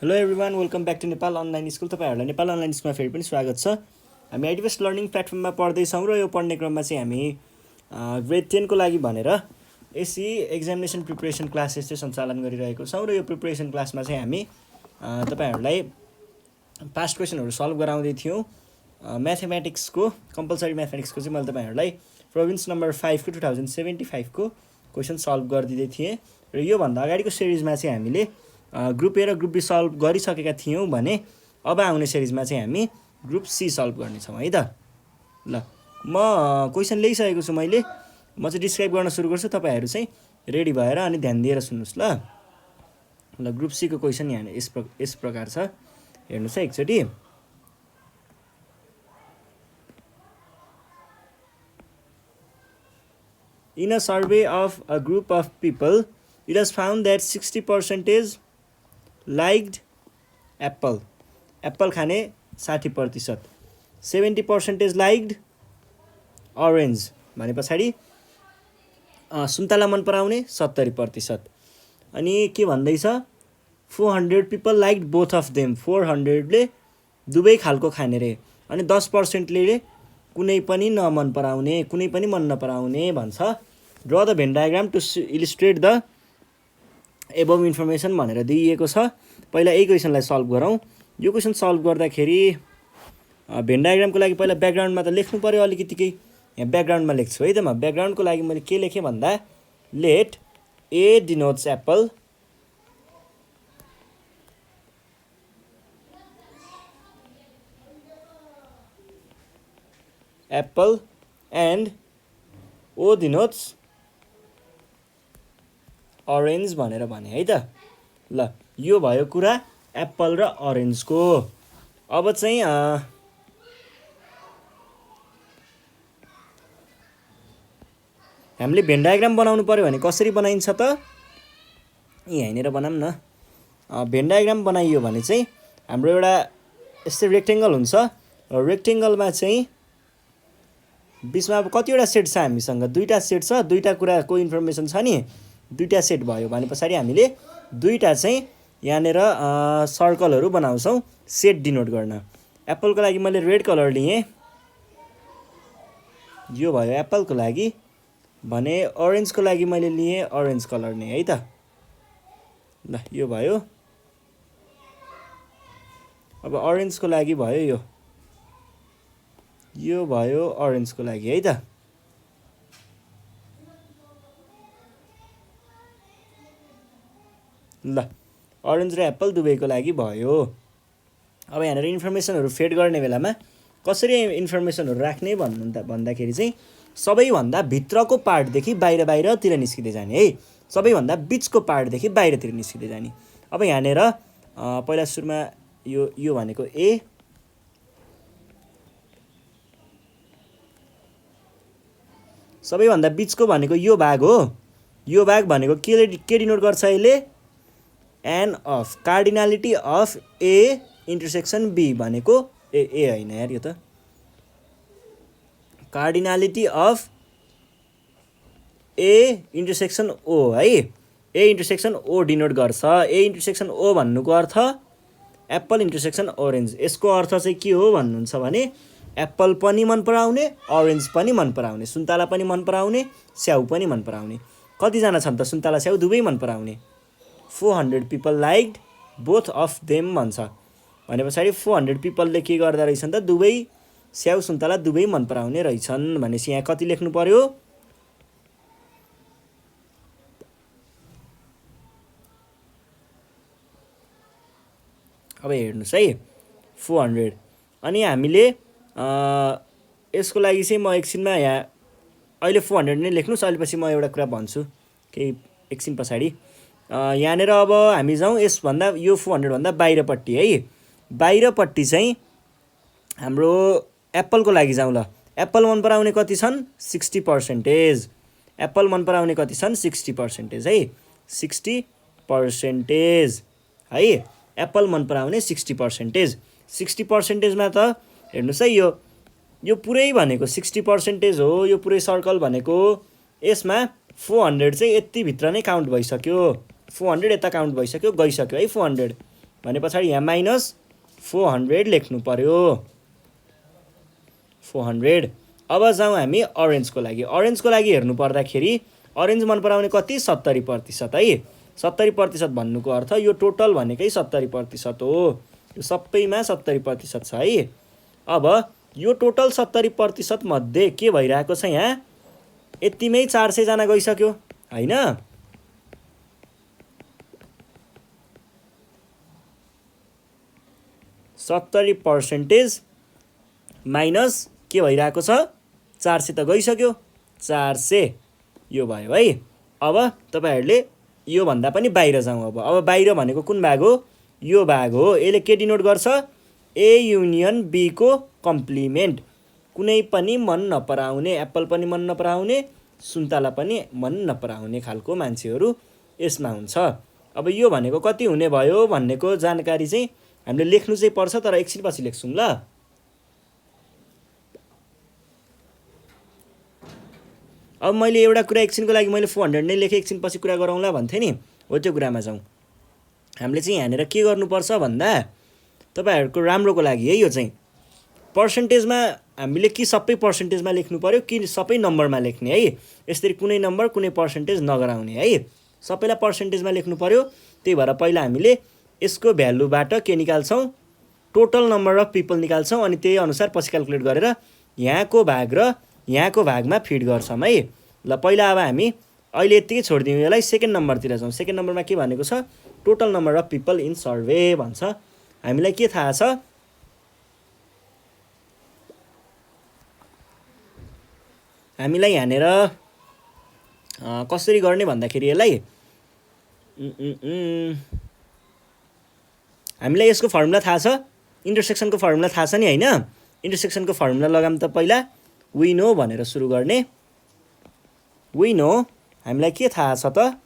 Hello everyone, welcome back to Nepal online school. तपाईँहरूलाई Nepal online स्कुलमा फेरि पनि स्वागत छ। हामी आइडिबेस्ट लर्निङ प्लेटफर्ममा पढ्दैछौँ र यो पढ्ने क्रममा चाहिँ हामी ग्रेड 10 को लागि भनेर एसई एक्जामिनेसन प्रिपरेसन क्लासेस चाहिँ सञ्चालन गरिरहेको छौँ र यो प्रिपरेसन क्लासमा चाहिँ हामी तपाईँहरूलाई पास्ट क्वेसनहरू सल्भ गराउँदै थियौँ। म्याथमेटिक्सको कम्पलसरी म्याथमेटिक्सको चाहिँ मैले तपाईँहरूलाई प्रोभिन्स नम्बर 5 को 2075 को क्वेसन सल्भ गरिदिँदै थिएँ र योभन्दा अगाडिको सिरिजमा चाहिँ हामीले ग्रुप ए र ग्रुप बी सल्भ गरिसकेका थियौँ भने अब आउने सिरिजमा चाहिँ हामी ग्रुप सी सल्भ गर्नेछौँ है त। ल म क्वेसन ल्याइसकेको छु, मैले म चाहिँ डिस्क्राइब गर्न सुरु गर्छु, तपाईँहरू चाहिँ रेडी भएर अनि ध्यान दिएर सुन्नुहोस्। ल ग्रुप सी को क्वेसन यहाँ यस प्रकार छ, हेर्नुहोस् है एकचोटि। In a survey of a group of people, it was found that 60% liked apple. Apple खाने 60%, 70% liked orange भने पछाडि सुन्तला मन पराउने 70%। अनि के भन्दैछ, 400 people liked both of them. 400 ले दुवै खालको खाने रे, अनि 10% ले कुनै पनि नमन पराउने, कुनै पनि मन नपराउने भन्छ। Draw the Venn diagram to illustrate the above information भनेर दिइएको छ। पहिला यही क्वेसनलाई सल्भ गरौँ। यो क्वेसन सल्भ गर्दाखेरि भेन डायग्रामको लागि पहिला ब्याकग्राउन्डमा त लेख्नु पर्यो अलिकति केही। यहाँ ब्याकग्राउन्डमा लेख्छु है त म। ब्याकग्राउन्डको लागि मैले के लेखेँ भन्दा, let A denotes apple, apple and O denotes orange भनेर भने है त। ल यो भयो कुरा एप्पल र अरेन्जको। अब चाहिँ हामीले भेन डायग्राम बनाउनु पर्यो भने कसरी बनाइन्छ त, यहाँनिर बनाऊँ न। भेन डायग्राम बनाइयो भने चाहिँ हाम्रो एउटा यस्तै रेक्टेङ्गल हुन्छ र रेक्टेङ्गलमा चाहिँ बिचमा अब कतिवटा सेट छ हामीसँग, दुईवटा सेट छ, दुईवटा कुराको इन्फर्मेसन छ नि, दुईवटा सेट भयो भने पछाडि हामीले दुईवटा चाहिँ यहाँनिर सर्कलहरू बनाउँछौँ सेट डिनोट गर्न। एप्पलको लागि मैले रेड कलर लिएँ, यो भयो एप्पलको लागि भने। अरेन्जको लागि मैले लिएँ अरेन्ज कलर नै है त। ल यो भयो। अब अरेन्जको लागि भयो यो भयो अरेन्जको लागि है त। ल अरेन्ज र एप्पल दुवैको लागि भयो। अब यहाँनिर इन्फर्मेसनहरू फेड गर्ने बेलामा कसरी इन्फर्मेसनहरू राख्ने भन्दाखेरि चाहिँ सबैभन्दा भित्रको पार्टदेखि बाहिरतिर निस्किँदै जाने है, सबैभन्दा बिचको पार्टदेखि बाहिरतिर निस्किँदै जाने। अब यहाँनिर पहिला सुरुमा यो भनेको ए, सबैभन्दा बिचको भनेको यो भाग हो। यो भाग भनेको के डिनोट गर्छ यसले, n of cardinality of A intersection B भनेको ए होइन यार, यो त cardinality of A intersection O है। ए इन्टरसेक्सन ओ डिनोट गर्छ। ए इन्टरसेक्सन ओ भन्नुको अर्थ एप्पल इन्टरसेक्सन अरेन्ज। यसको अर्थ चाहिँ के हो भन्नुहुन्छ भने एप्पल पनि मन पराउने, अरेन्ज पनि मन पराउने, सुन्तला पनि मन पराउने, स्याउ पनि मन पराउने। कतिजना छन् त सुन्तला स्याउ दुवै मन पराउने? 400 people liked both of them भन्छ भने पछाडि 400 पिपलले के गर्दा रहेछन् त, दुवै स्याउ सुन्तला दुवै मन पराउने रहेछन् भनेपछि यहाँ कति लेख्नु पर्यो, अब हेर्नुहोस् है 400। अनि हामीले यसको लागि चाहिँ म एकछिनमा यहाँ अहिले 400 नै लेख्नुहोस्, अहिले पछि म एउटा कुरा भन्छु केही एकछिन पछाडि। यहाँनिर अब हामी जाउँ यसभन्दा, यो 400 भन्दा बाहिरपट्टि है। बाहिरपट्टि चाहिँ हाम्रो एप्पलको लागि जाउँ। ल एप्पल मन पराउने कति छन्, 60%। एप्पल मन पराउने कति छन्, 60% है, 60% है। एप्पल मन पराउने 60%। 60%मा त हेर्नुहोस् है, यो पुरै भनेको 60% हो। यो पुरै सर्कल भनेको यसमा 400 चाहिँ यति भित्र नै काउन्ट भइसक्यो। 400 यता काउन्ट भइसक्यो, गइसक्यो है 400। भने पछाडि यहाँ माइनस 400 लेख्नु पर्यो 400। अब जाउँ हामी अरेन्जको लागि। अरेन्जको लागि हेर्नु पर्दाखेरि अरेन्ज मन पराउने कति 70% है। 70% भन्नुको अर्थ यो टोटल भनेकै 70% हो। यो सबैमा 70% छ है। अब यो टोटल 70% मध्ये के भइरहेको छ यहाँ यतिमै 400 जना गइसक्यो हैन। 70% माइनस के भइरहेको छ 400 त गइसक्यो 400 यो भयो है। अब तपाईहरुले यो भन्दा पनि बाहिर जाउँ। अब बाहिर भनेको कुन भाग हो यो भाग हो। यसले के डिनोट गर्छ ए युनियन बी को कम्प्लिमेन्ट। कुनै पनि मन नपराउने एप्पल पनि मन नपराउने सुन्तला पनि मन नपराउने खालको मान्छेहरू यसमा हुन्छ। अब यो भनेको कति हुने भयो भन्नेको जानकारी चाहिँ हामीले लेख्नु चाहिँ पर्छ तर एकछिन पछि लेख्छौं ल। अब मैले एउटा कुरा एकछिनको लागि मैले 400 नै लेखे एकछिन पछि कुरा गरौँला भन्थे नि हो त्यो कुरामा जाउँ। हामीले चाहिँ यहाँनेर के गर्नुपर्छ भन्दा तपाईहरुको राम्रोको लागि है यो चाहिँ पर्सेन्टेजमा हामीले कि सबै पर्सेन्टेजमा लेख्नु पर्यो कि सबै नम्बरमा लेख्ने है। यसरी कुनै नम्बर कुनै पर्सेन्टेज नगराउने है। सबैलाई पर्सेन्टेजमा लेख्नु पर्यो। त्यही भएर पहिला हामीले यसको भ्यालुबाट के निकाल्छौं टोटल नम्बर अफ पिपल निकाल्छौं अनि त्यही अनुसार पछि क्याल्कुलेट गरेर यहाँको भाग र यहाँको भागमा फिट गर्छौं है। ल पहिला अब हामी अहिले यतिकै छोड्दियौं यसलाई। सेकेन्ड नम्बरतिर जाउँ। सेकेन्ड नम्बरमा के भनेको छ total number of people in survey भन्छ। हामीलाई के थाहा छ हामीलाई यहाँनेर कसरी गर्ने भन्दाखेरि यसलाई हामीलाई यसको फर्मुला थाहा छ इन्टरसेक्सनको फर्मुला थाहा छ नि हैन। इन्टरसेक्सनको फर्मुला लगाम त पहिला वी नो भनेर सुरु गर्ने। वी नो हामीलाई के थाहा छ त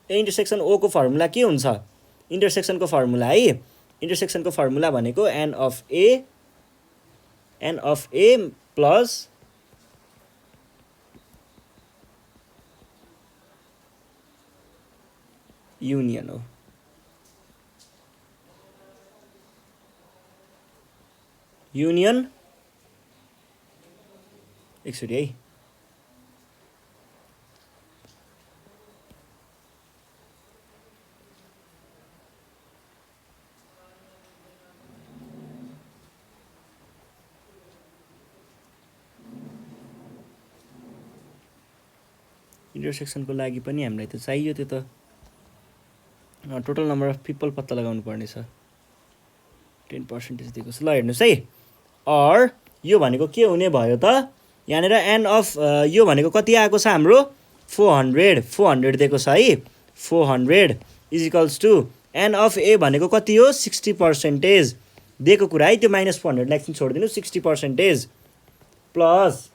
इन्टरसेक्सन ओ को फर्मुला के हुन्छ इन्टरसेक्सनको फर्मुला है। इन्टरसेक्सनको फर्मुला भनेको n of A plus union हो। युनियन एकचोटि है इन्टरसेक्सनको लागि पनि हामीलाई त चाहियो त्यो त टोटल नम्बर अफ पिपल पत्ता लगाउनु पर्ने छ 10% दिएको छ। ल हेर्नुस् है और यो भनेको के हुने भयो त यहाँनेर एन अफ यो भनेको कति आएको छ हाम्रो 400 दिएको छ है। 400 is equals to n of A भनेको कति हो 60% दिएको कुरा है। त्यो माइनस 400 लाई एकछिन छोडिदिनु 60% प्लस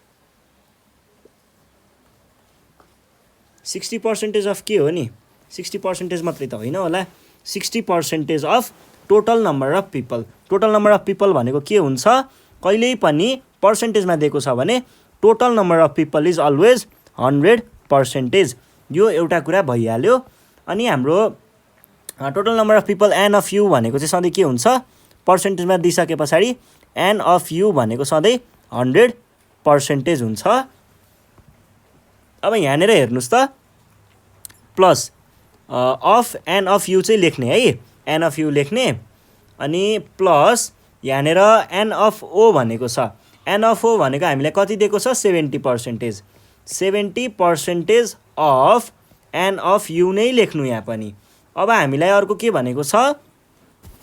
60% अफ के हो नि 60% मात्रै त होइन होला 60% of total number of people. Total number of people भनेको के हुन्छ कहिल्यै पनि पर्सेन्टेजमा दिएको छ भने total number of people is always 100%। यो एउटा कुरा भइहाल्यो। अनि हाम्रो total number of people n of U भनेको चाहिँ सधैँ के हुन्छ पर्सेन्टेजमा दिइसके पछाडि एन अफ यु भनेको सधैँ 100% हुन्छ। अब यहाँनेर हेर्नुस् त plus of n of U चाहिँ लेख्ने है एन अफ यु लेख्ने अनि प्लस यहाँनेर एन अफ ओ भनेको छ। एन अफ ओ भनेको हामीलाई कति दिएको छ 70%। 70% अफ एन अफ यु नै लेख्नु यहाँ पनि। अब हामीलाई अर्को के भनेको छ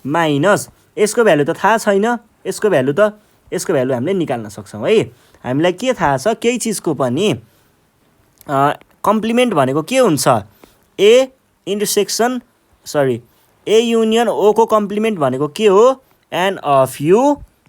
माइनस यसको भ्यालु त थाहा छैन यसको भ्यालु हामीले निकाल्न सक्छौँ है। हामीलाई के थाहा छ केही चिजको पनि कम्प्लिमेन्ट भनेको के हुन्छ A intersection A union O को कम्प्लिमेन्ट भनेको के हो n of U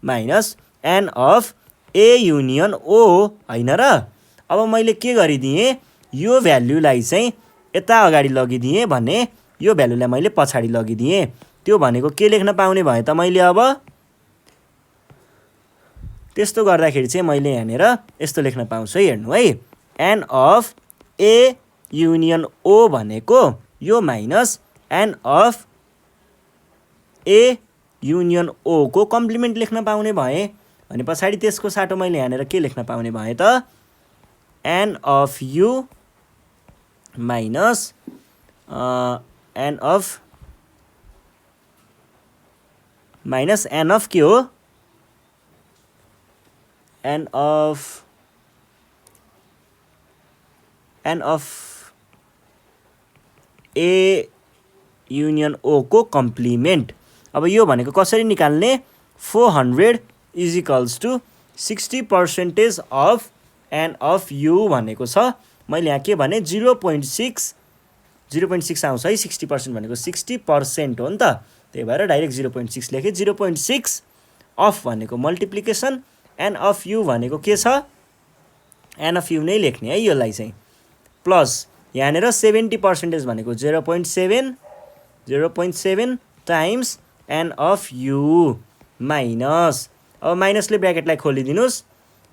minus n of A union O हैन र। अब मैले के गरिदिएँ यो भ्यालुलाई चाहिँ यता अगाडि लगिदिएँ भने यो भ्यालुलाई मैले पछाडि लगिदिएँ। त्यो भनेको के लेख्न पाउने भए त मैले अब त्यस्तो गर्दाखेरि चाहिँ मैले यहाँनेर यस्तो लेख्न पाउँछु है। हेर्नु है n of A union O भनेको यो minus n of A union O को कम्प्लिमेन्ट लेख्न पाउने भए भने पछाडि त्यसको साटो मैले यहाँनिर के लेख्न पाउने भए त n of U minus n of के हो n of A union O को कम्प्लिमेन्ट। अब यो भनेको कसरी निकाल्ने 400 is equals to 60% of n of U भनेको छ। मैले यहाँ के भने 0.6 आउँछ है 60% भनेको 60% हो नि त, त्यही भएर डाइरेक्ट 0.6 लेखेँ। 0.6 अफ भनेको मल्टिप्लिकेसन, एन अफ यु भनेको के छ एन अफ यु नै लेख्ने है यसलाई चाहिँ, प्लस यहाँनिर 70% भनेको 0.7 times n of U minus, अब माइनसले ब्र्याकेटलाई खोलिदिनुहोस्,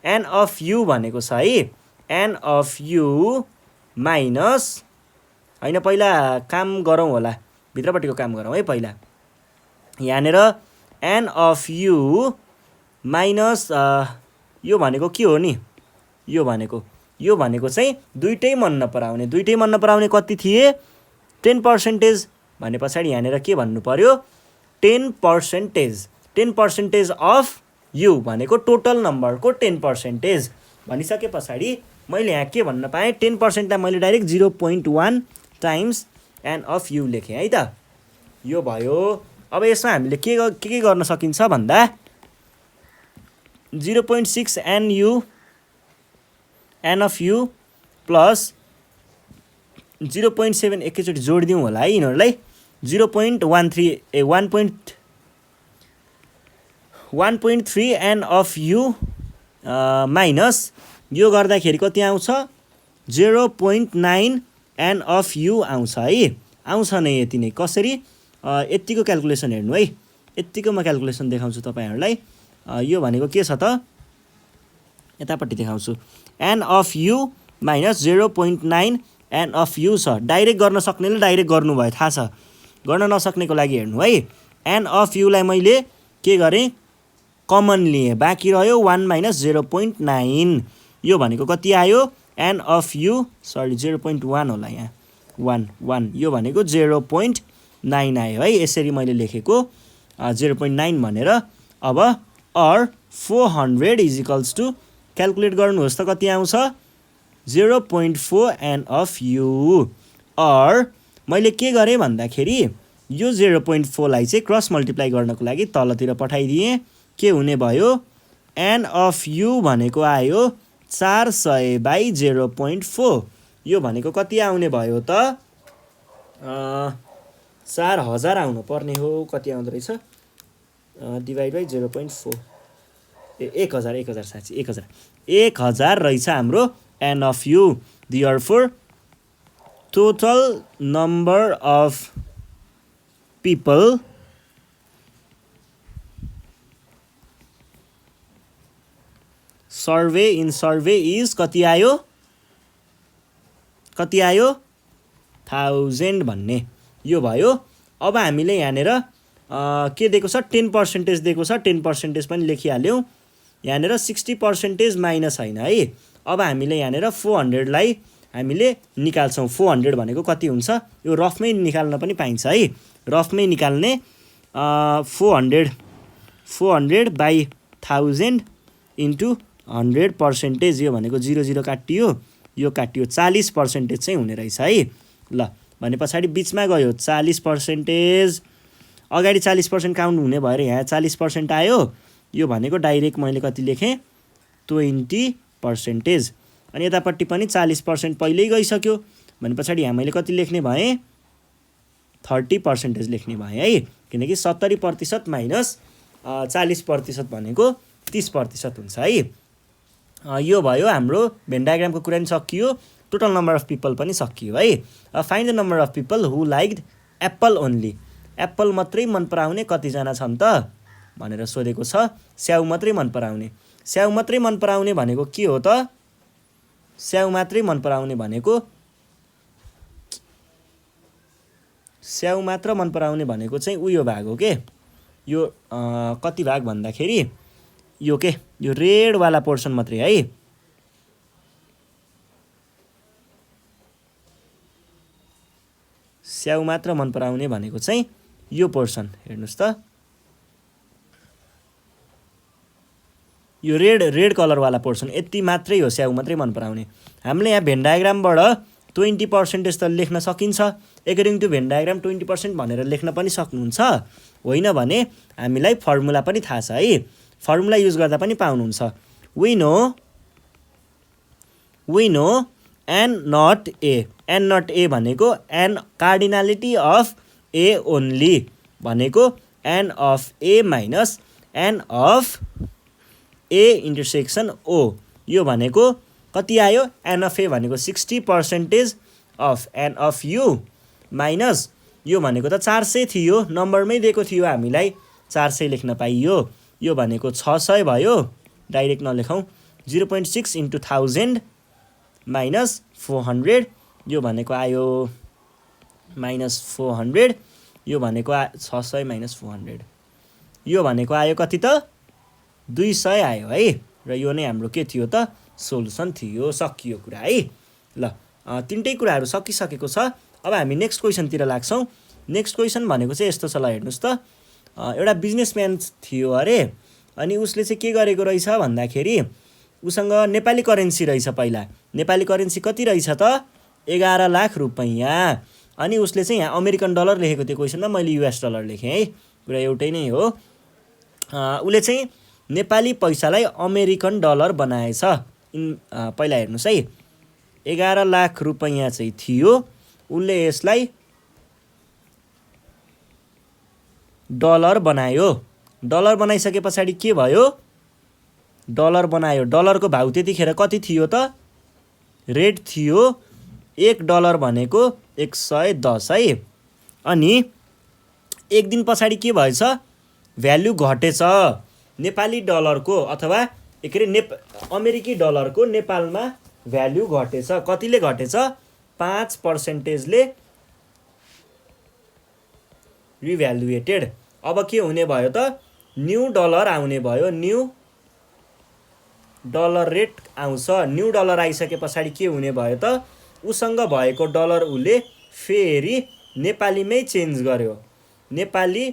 एन अफ यु भनेको छ है एन अफ यु माइनस, होइन पहिला काम गरौँ होला, भित्रपट्टिको काम गरौँ है पहिला। यहाँनिर एन अफ यु माइनस यो भनेको के हो नि, यो भनेको चाहिँ दुइटै मन नपराउने कति थिए 10% भने पछाडि यहाँनिर के भन्नु पर्यो 10% अफ यु भनेको टोटल नम्बरको 10% भनिसके पछाडि मैले यहाँ के भन्न पाएँ 10% लाई मैले direct 0.1 times n of U लेखेँ है त, यो भयो। अब यसमा हामीले के गर्न सकिन्छ भन्दा 0.6 एन अफ यु प्लस 0.7 एकैचोटि जोडिदिउँ होला है यिनीहरूलाई, 1.3 एन अफ यु माइनस यो गर्दाखेरि कति आउँछ 0.9 एन अफ यु आउँछ है, आउँछ नै यति नै। कसरी यतिको क्याल्कुलेसन हेर्नु है, यतिको म क्याल्कुलेसन देखाउँछु तपाईँहरूलाई। यो भनेको के छ त यतापट्टि देखाउँछु, n of U minus 0.9 n of U छ। डाइरेक्ट गर्न सक्नेले डाइरेक्ट गर्नुभयो थाहा छ, गर्न नसक्नेको लागि हेर्नु है। एन अफ युलाई मैले के गरेँ कमन लिएँ, बाँकी रह्यो 1 माइनस 0.9, यो भनेको कति आयो एन अफ यु 0.1 होला यहाँ 1 यो भनेको 0.9 आयो है, यसरी मैले लेखेको 0.9 भनेर। अब or 400 is equals to calculate गर्नुहोस् त कति आउँछ 0.4 एन अफ यु, अर मैले के गरेँ भन्दाखेरि यो 0.4 लाई चाहिँ क्रस मल्टिप्लाई गर्नको लागि तलतिर पठाइदिएँ, के हुने भयो एन अफ यु भनेको आयो 400/0.4, यो भनेको कति आउने भयो त 4000 आउनु पर्ने हो, कति आउँदो रहेछ डिभाइड बाई 0.4 1000 साँच्ची 1000 रहेछ हाम्रो n of U. Therefore total number of people survey in survey is कति आयो 1000 भन्ने यो भयो। अब हामीले यहाँनिर के दिएको छ 10% दिएको छ, 10% पनि लेखिहाल्यौँ। यहाँनिर 60% माइनस होइन है। अब हामीले यहाँनिर 400 लाई हामीले निकाल्छौँ। 400 भनेको कति हुन्छ यो रफमै निकाल्न पनि पाइन्छ है, रफमै निकाल्ने 400/1000 इन्टु 100%, यो भनेको 0 काटियो, यो काटियो 40% चाहिँ हुने रहेछ है। ल भने पछाडि बिचमा गयो 40%, अगाडि 40% काउन्ट हुने भएर यहाँ 40% आयो, यो भनेको डाइरेक्ट मैले कति लेखेँ 20%, अनि यतापट्टि पनि 40% पहिल्यै गइसक्यो भने पछाडि यहाँ मैले कति लेख्ने भएँ 30% लेख्ने भएँ है, किनकि 70% माइनस 40% भनेको 30% हुन्छ है। यो भयो हाम्रो भेन डायग्रामको कुरा पनि सकियो, टोटल नम्बर अफ पिपल पनि सकियो है। Find the number of people who liked Apple only, Apple मात्रै मन पराउने कतिजना छन् त भनेर सोधेको छ। स्याउ मात्रै मन पराउने, स्याउ मात्रै मन पराउने भनेको के हो त, स्याउ मात्रै मन पराउने भनेको स्याउ मात्र मन पराउने भनेको चाहिँ उयो भाग हो के, यो कति भाग भन्दाखेरि यो के, यो रेडवाला पोर्सन मात्रै है। स्याउ मात्र मन पराउने भनेको चाहिँ यो पोर्सन हेर्नुस् त, यो रेड कलरवाला पोर्सन यति मात्रै हो स्याउ मात्रै मन पराउने। हामीले यहाँ भेन डायग्रामबाट 20% त लेख्न सकिन्छ, एकर्डिङ टु भेन डायग्राम 20% भनेर लेख्न पनि सक्नुहुन्छ, होइन भने हामीलाई फर्मुला पनि थाहा छ है, फर्मुला युज गर्दा पनि पाउनुहुन्छ। We know n not A भनेको n cardinality of A only भनेको n of A minus n of A intersection O, यो भनेको कति आयो, एन अफ ए भनेको 60% of n of U minus यो भनेको त 400 थियो, नम्बरमै दिएको थियो हामीलाई 400 लेख्न पाइयो, यो भनेको 600 भयो, डाइरेक्ट नलेखौँ, 0.6 इन्टु 1000 माइनस 400, यो भनेको आयो माइनस 400, यो भनेको 600 माइनस 400, यो भनेको आयो कति त 200 आयो है, र यो नै हाम्रो के थियो त सोल्युसन थियो। सकियो कुरा है। ल तिनटै कुराहरू सकिसकेको छ। अब हामी नेक्स्ट क्वेसनतिर लाग्छौँ। नेक्स्ट क्वेसन भनेको चाहिँ यस्तो छ, ल हेर्नुहोस् त, एउटा बिजनेसम्यान थियो अरे, अनि उसले चाहिँ के गरेको रहेछ भन्दाखेरि उसँग नेपाली करेन्सी रहेछ, पहिला नेपाली करेन्सी कति रहेछ त 11 लाख रुपैयाँ, अनि उसले चाहिँ यहाँ अमेरिकन डलर लेखेको थियो क्वेसनमा, मैले युएस डलर लेखेँ है, कुरा एउटै नै हो। उसले चाहिँ नेपाली पैसालाई अमेरिकन डलर बनाएछ। पहिला हेर्नुहोस् है, 11 लाख रुपैयाँ चाहिँ थियो, उसले यसलाई डलर बनायो। डलर बनाइसके पछाडि के भयो, डलर बनायो, डलरको भाउ त्यतिखेर कति थियो त, रेट थियो 1 डलर भनेको 110 है। अनि एक दिन पछाडि के भएछ, भ्याल्यु घटेछ नेपाली डलरको, अथवा के अरे अमेरिकी डलरको नेपालमा भ्याल्यु घटेछ। कतिले घटेछ, 5%ले रिभ्यालुएटेड। अब के हुने भयो त, न्यू डलर आउने भयो, न्यू डलर रेट आउँछ। न्यू डलर आइसके पछाडि के हुने भयो त, उसँग भएको डलर उसले फेरि नेपालीमै चेन्ज गर्यो, नेपाली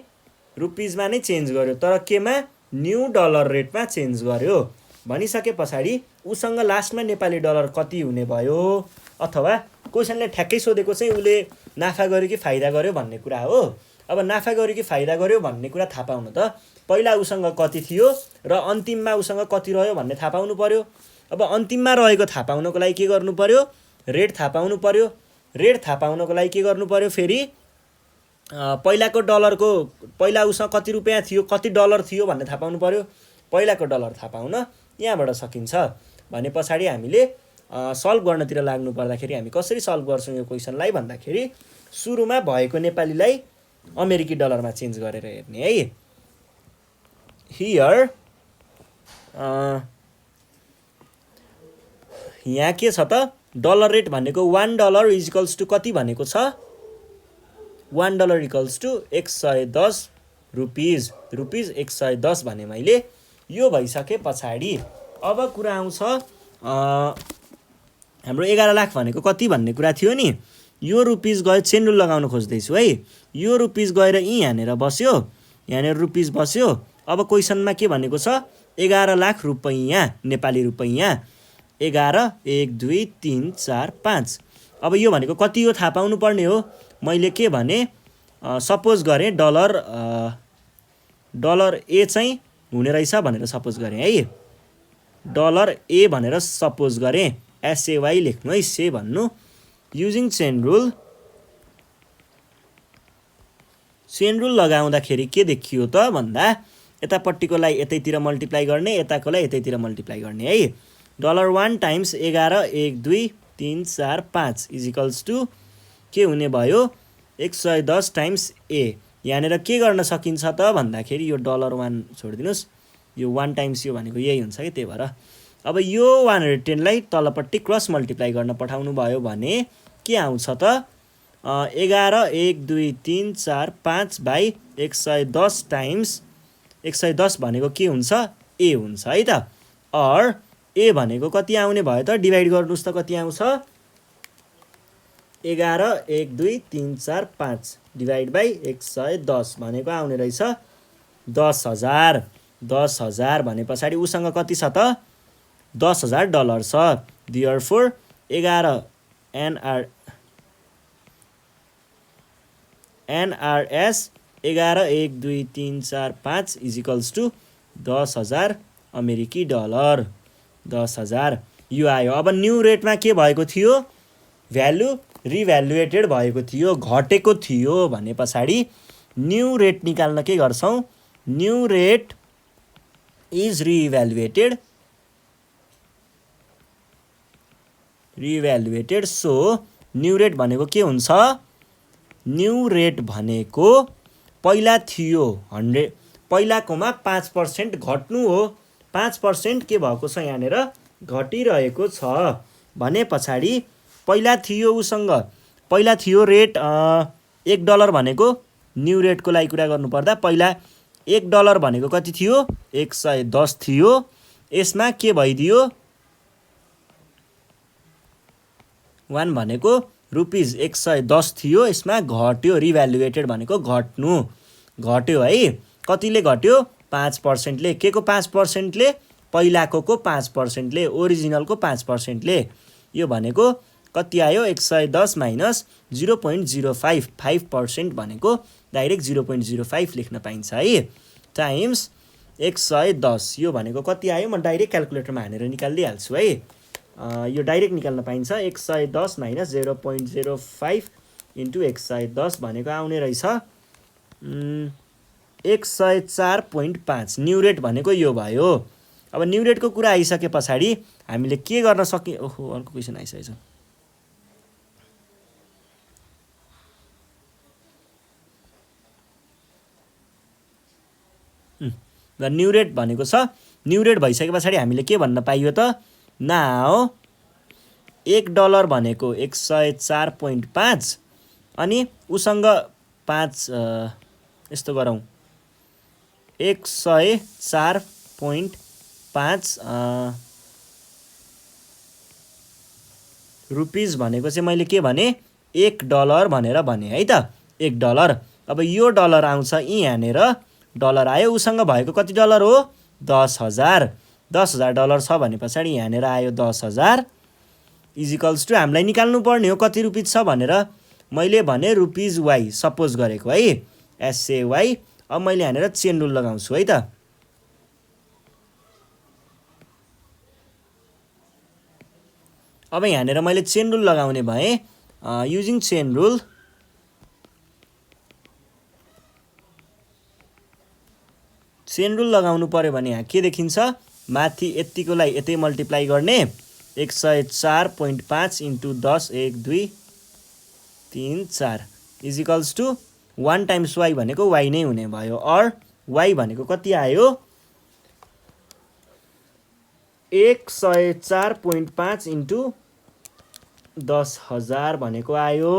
रुपिजमा नै चेन्ज गर्यो, तर केमा, न्यू डलर रेटमा चेन्ज गर्यो। भनिसके पछाडि उसँग लास्टमा नेपाली डलर कति हुने भयो, अथवा क्वेसनले ठ्याक्कै सोधेको चाहिँ उसले नाफा गर्यो कि फाइदा गर्यो भन्ने कुरा हो। अब नाफा गर्यो कि फाइदा गर्यो भन्ने कुरा थाहा पाउन त पहिला उसँग कति थियो र अन्तिममा उसँग कति रह्यो भन्ने थाहा पाउनु पर्यो। अब अन्तिममा रहेको थाहा पाउनको लागि के गर्नु पर्यो, रेट थाहा पाउनु पर्यो। रेट थाहा पाउनको लागि के गर्नु पर्यो, फेरि पहिलाको डलरको, पहिला उसँग कति रुपियाँ थियो, कति डलर थियो भन्ने थाहा पाउनु पर्यो। पहिलाको डलर थाहा पाउन यहाँबाट सकिन्छ। भने पछाडि हामीले सल्भ गर्नतिर लाग्नु पर्दाखेरि हामी कसरी सल्भ गर्छौँ यो क्वेसनलाई भन्दाखेरि, सुरुमा भएको नेपालीलाई अमेरिकी डलरमा चेन्ज गरेर हेर्ने है। हियर यहाँ के छ त, डलर रेट भनेको 1 डलर इजिकल्स टु कति भनेको छ, 1 dollar equals to 110 rupees, rupees 110 भने मैले। यो भइसके पछाडि अब कुरा आउँछ हाम्रो 11 लाख भनेको कति भन्ने कुरा थियो नि। यो रुपिज गयो, चेन रुल लगाउन खोज्दैछु है। यो रुपिज गएर यहाँनिर बस्यो, यहाँनिर रुपिज बस्यो। अब क्वेसनमा के भनेको छ, 11 लाख रुपैयाँ नेपाली रुपैयाँ, 11 1 2 3 4 5। अब यो भनेको कति हो थाहा पाउनु पर्ने हो। मैले के भने, सपोज गरेँ डलर ए चाहिँ हुने रहेछ भनेर सपोज गरेँ है। डलर ए भनेर सपोज गरेँ, एसएवाई लेख्नु है, से भन्नु। Using chain rule, chain rule लगाउँदाखेरि के देखियो त भन्दा, यतापट्टिकोलाई यतैतिर मल्टिप्लाई गर्ने, यताकोलाई यतैतिर मल्टिप्लाई गर्ने है। डलर 1 टाइम्स 11 1 2 3 4 5 इजिकल्स टु के हुने भयो, 110 टाइम्स ए। यहाँनिर के गर्न सकिन्छ त भन्दाखेरि, यो डलर 1 छोडिदिनुहोस्, यो 1 टाइम्स यो भनेको यही हुन्छ कि, त्यही भएर अब यो 110 लाई तलपट्टि क्रस मल्टिप्लाई गर्न पठाउनु भयो भने के आउँछ त, 11 1 2 3 4 5 बाई 110 टाइम्स 110 भनेको के हुन्छ ए हुन्छ है त। अर ए भनेको कति आउने भयो त डिभाइड गर्नुहोस् त कति आउँछ 11 1 2 3 4 5 डिभाइड बाई 110 भनेको आउने रहेछ 10,000 10,000 भने पछाडि उसँग कति छ त 10,000 डलर छ। Therefore 11 NRS 11 1 2 3 4 5 is equals to 10,000 अमेरिकी डलर 10,000 यो आयो। अब न्यू रेटमा के भएको थियो भ्यालु रिभ्यालुएटेड भएको थियो घटेको थियो भने पछाडि न्यू रेट निकाल्न के गर्छौं new rate is revaluated so new rate भनेको के हुन्छ न्यू रेट भनेको पहिला थियो 100 पहिलाकोमा 5% घट्नु हो 5% के भएको छ यहाँनेर घटिरहेको छ भने पछाडि पहिला थियो उसँग पहिला थियो रेट $1 भनेको न्यू रेटको लागि कुरा गर्नुपर्दा पहिला $1 भनेको कति थियो 110 थियो यसमा के भइदियो 1 भनेको रुपीज 110 थियो यसमा घट्यो रिभ्यालुएटेड भनेको घट्यो है कतिले घट्यो 5% ले के को 5% ले पहिलाको 5% ले ओरिजिनलको 5% ले यो भनेको कति आयो 110 माइनस 0.05 5% भनेको डाइरेक्ट 0.05 लेख्न पाइन्छ है टाइम्स 110 यो भनेको कति आयो म डाइरेक्ट क्याल्कुलेटरमा हानेर निकालिदिइहाल्छु है यो डाइरेक्ट निकाल्न पाइन्छ 110 माइनस 0.05 इन्टु 110 भनेको आउने रहेछ 104.5 न्यू रेट भनेको यो भयो। अब न्यू रेटको कुरा आइसके पछाडि हामीले के गर्न सकिन्छ ओहो अर्को क्वेशन आइसकेछ र न्यू रेट भनेको छ न्यू रेट भइसके पछाडि हामीले के भन्न पाइयो त नाउ $1 भनेको 104.5 अनि उसँग 5 यस्तो गरौँ 104.5 रुपीज भनेको चाहिँ मैले के भने $1 भनेर भने है त $1 अब यो डलर आउँछ यहाँनेर डलर आयो उसँग भएको कति डलर हो 10,000 $10,000 छ भने पछाडि यहाँनेर आयो 10,000 इज इक्वल्स टु हामीलाई निकाल्नु पर्ने हो कति रुपीज छ भनेर मैले भने रुपीज वाई सपोज गरेको है SAY अब मैले यहाँनेर चेन रुल लगाउँछु है त अब यहाँनेर मैले चेन रुल लगाउने भए युजिङ चेन रुल लगाउनु पर्यो भने यहाँ के देखिन्छ माथि यतिकोलाई यतै मल्टिप्लाई गर्ने 104.5 into 10 1 2 3 4 is equals to 1 times y भनेको y नै हुने भयो और y भनेको कति आयो 104.5 इन्टु 10,000 भनेको आयो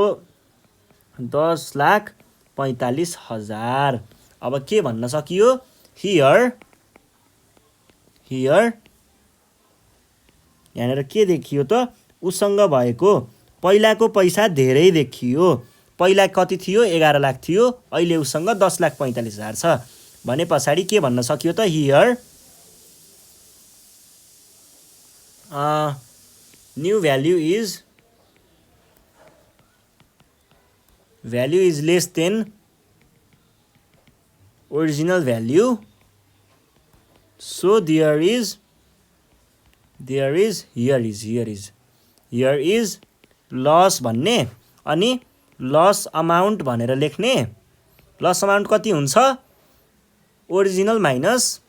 10,45,000 अब के भन्न सकियो हियर यहाँनेर के देखियो त उसँग भएको पहिलाको पैसा धेरै देखियो पहिला कति थियो 11 लाख थियो अहिले उसँग 10,45,000 छ भने पछाडि के भन्न सकियो त here new value is less than original value so here is loss भन्ने अनि loss amount भनेर लेख्ने loss amount कति हुन्छ original minus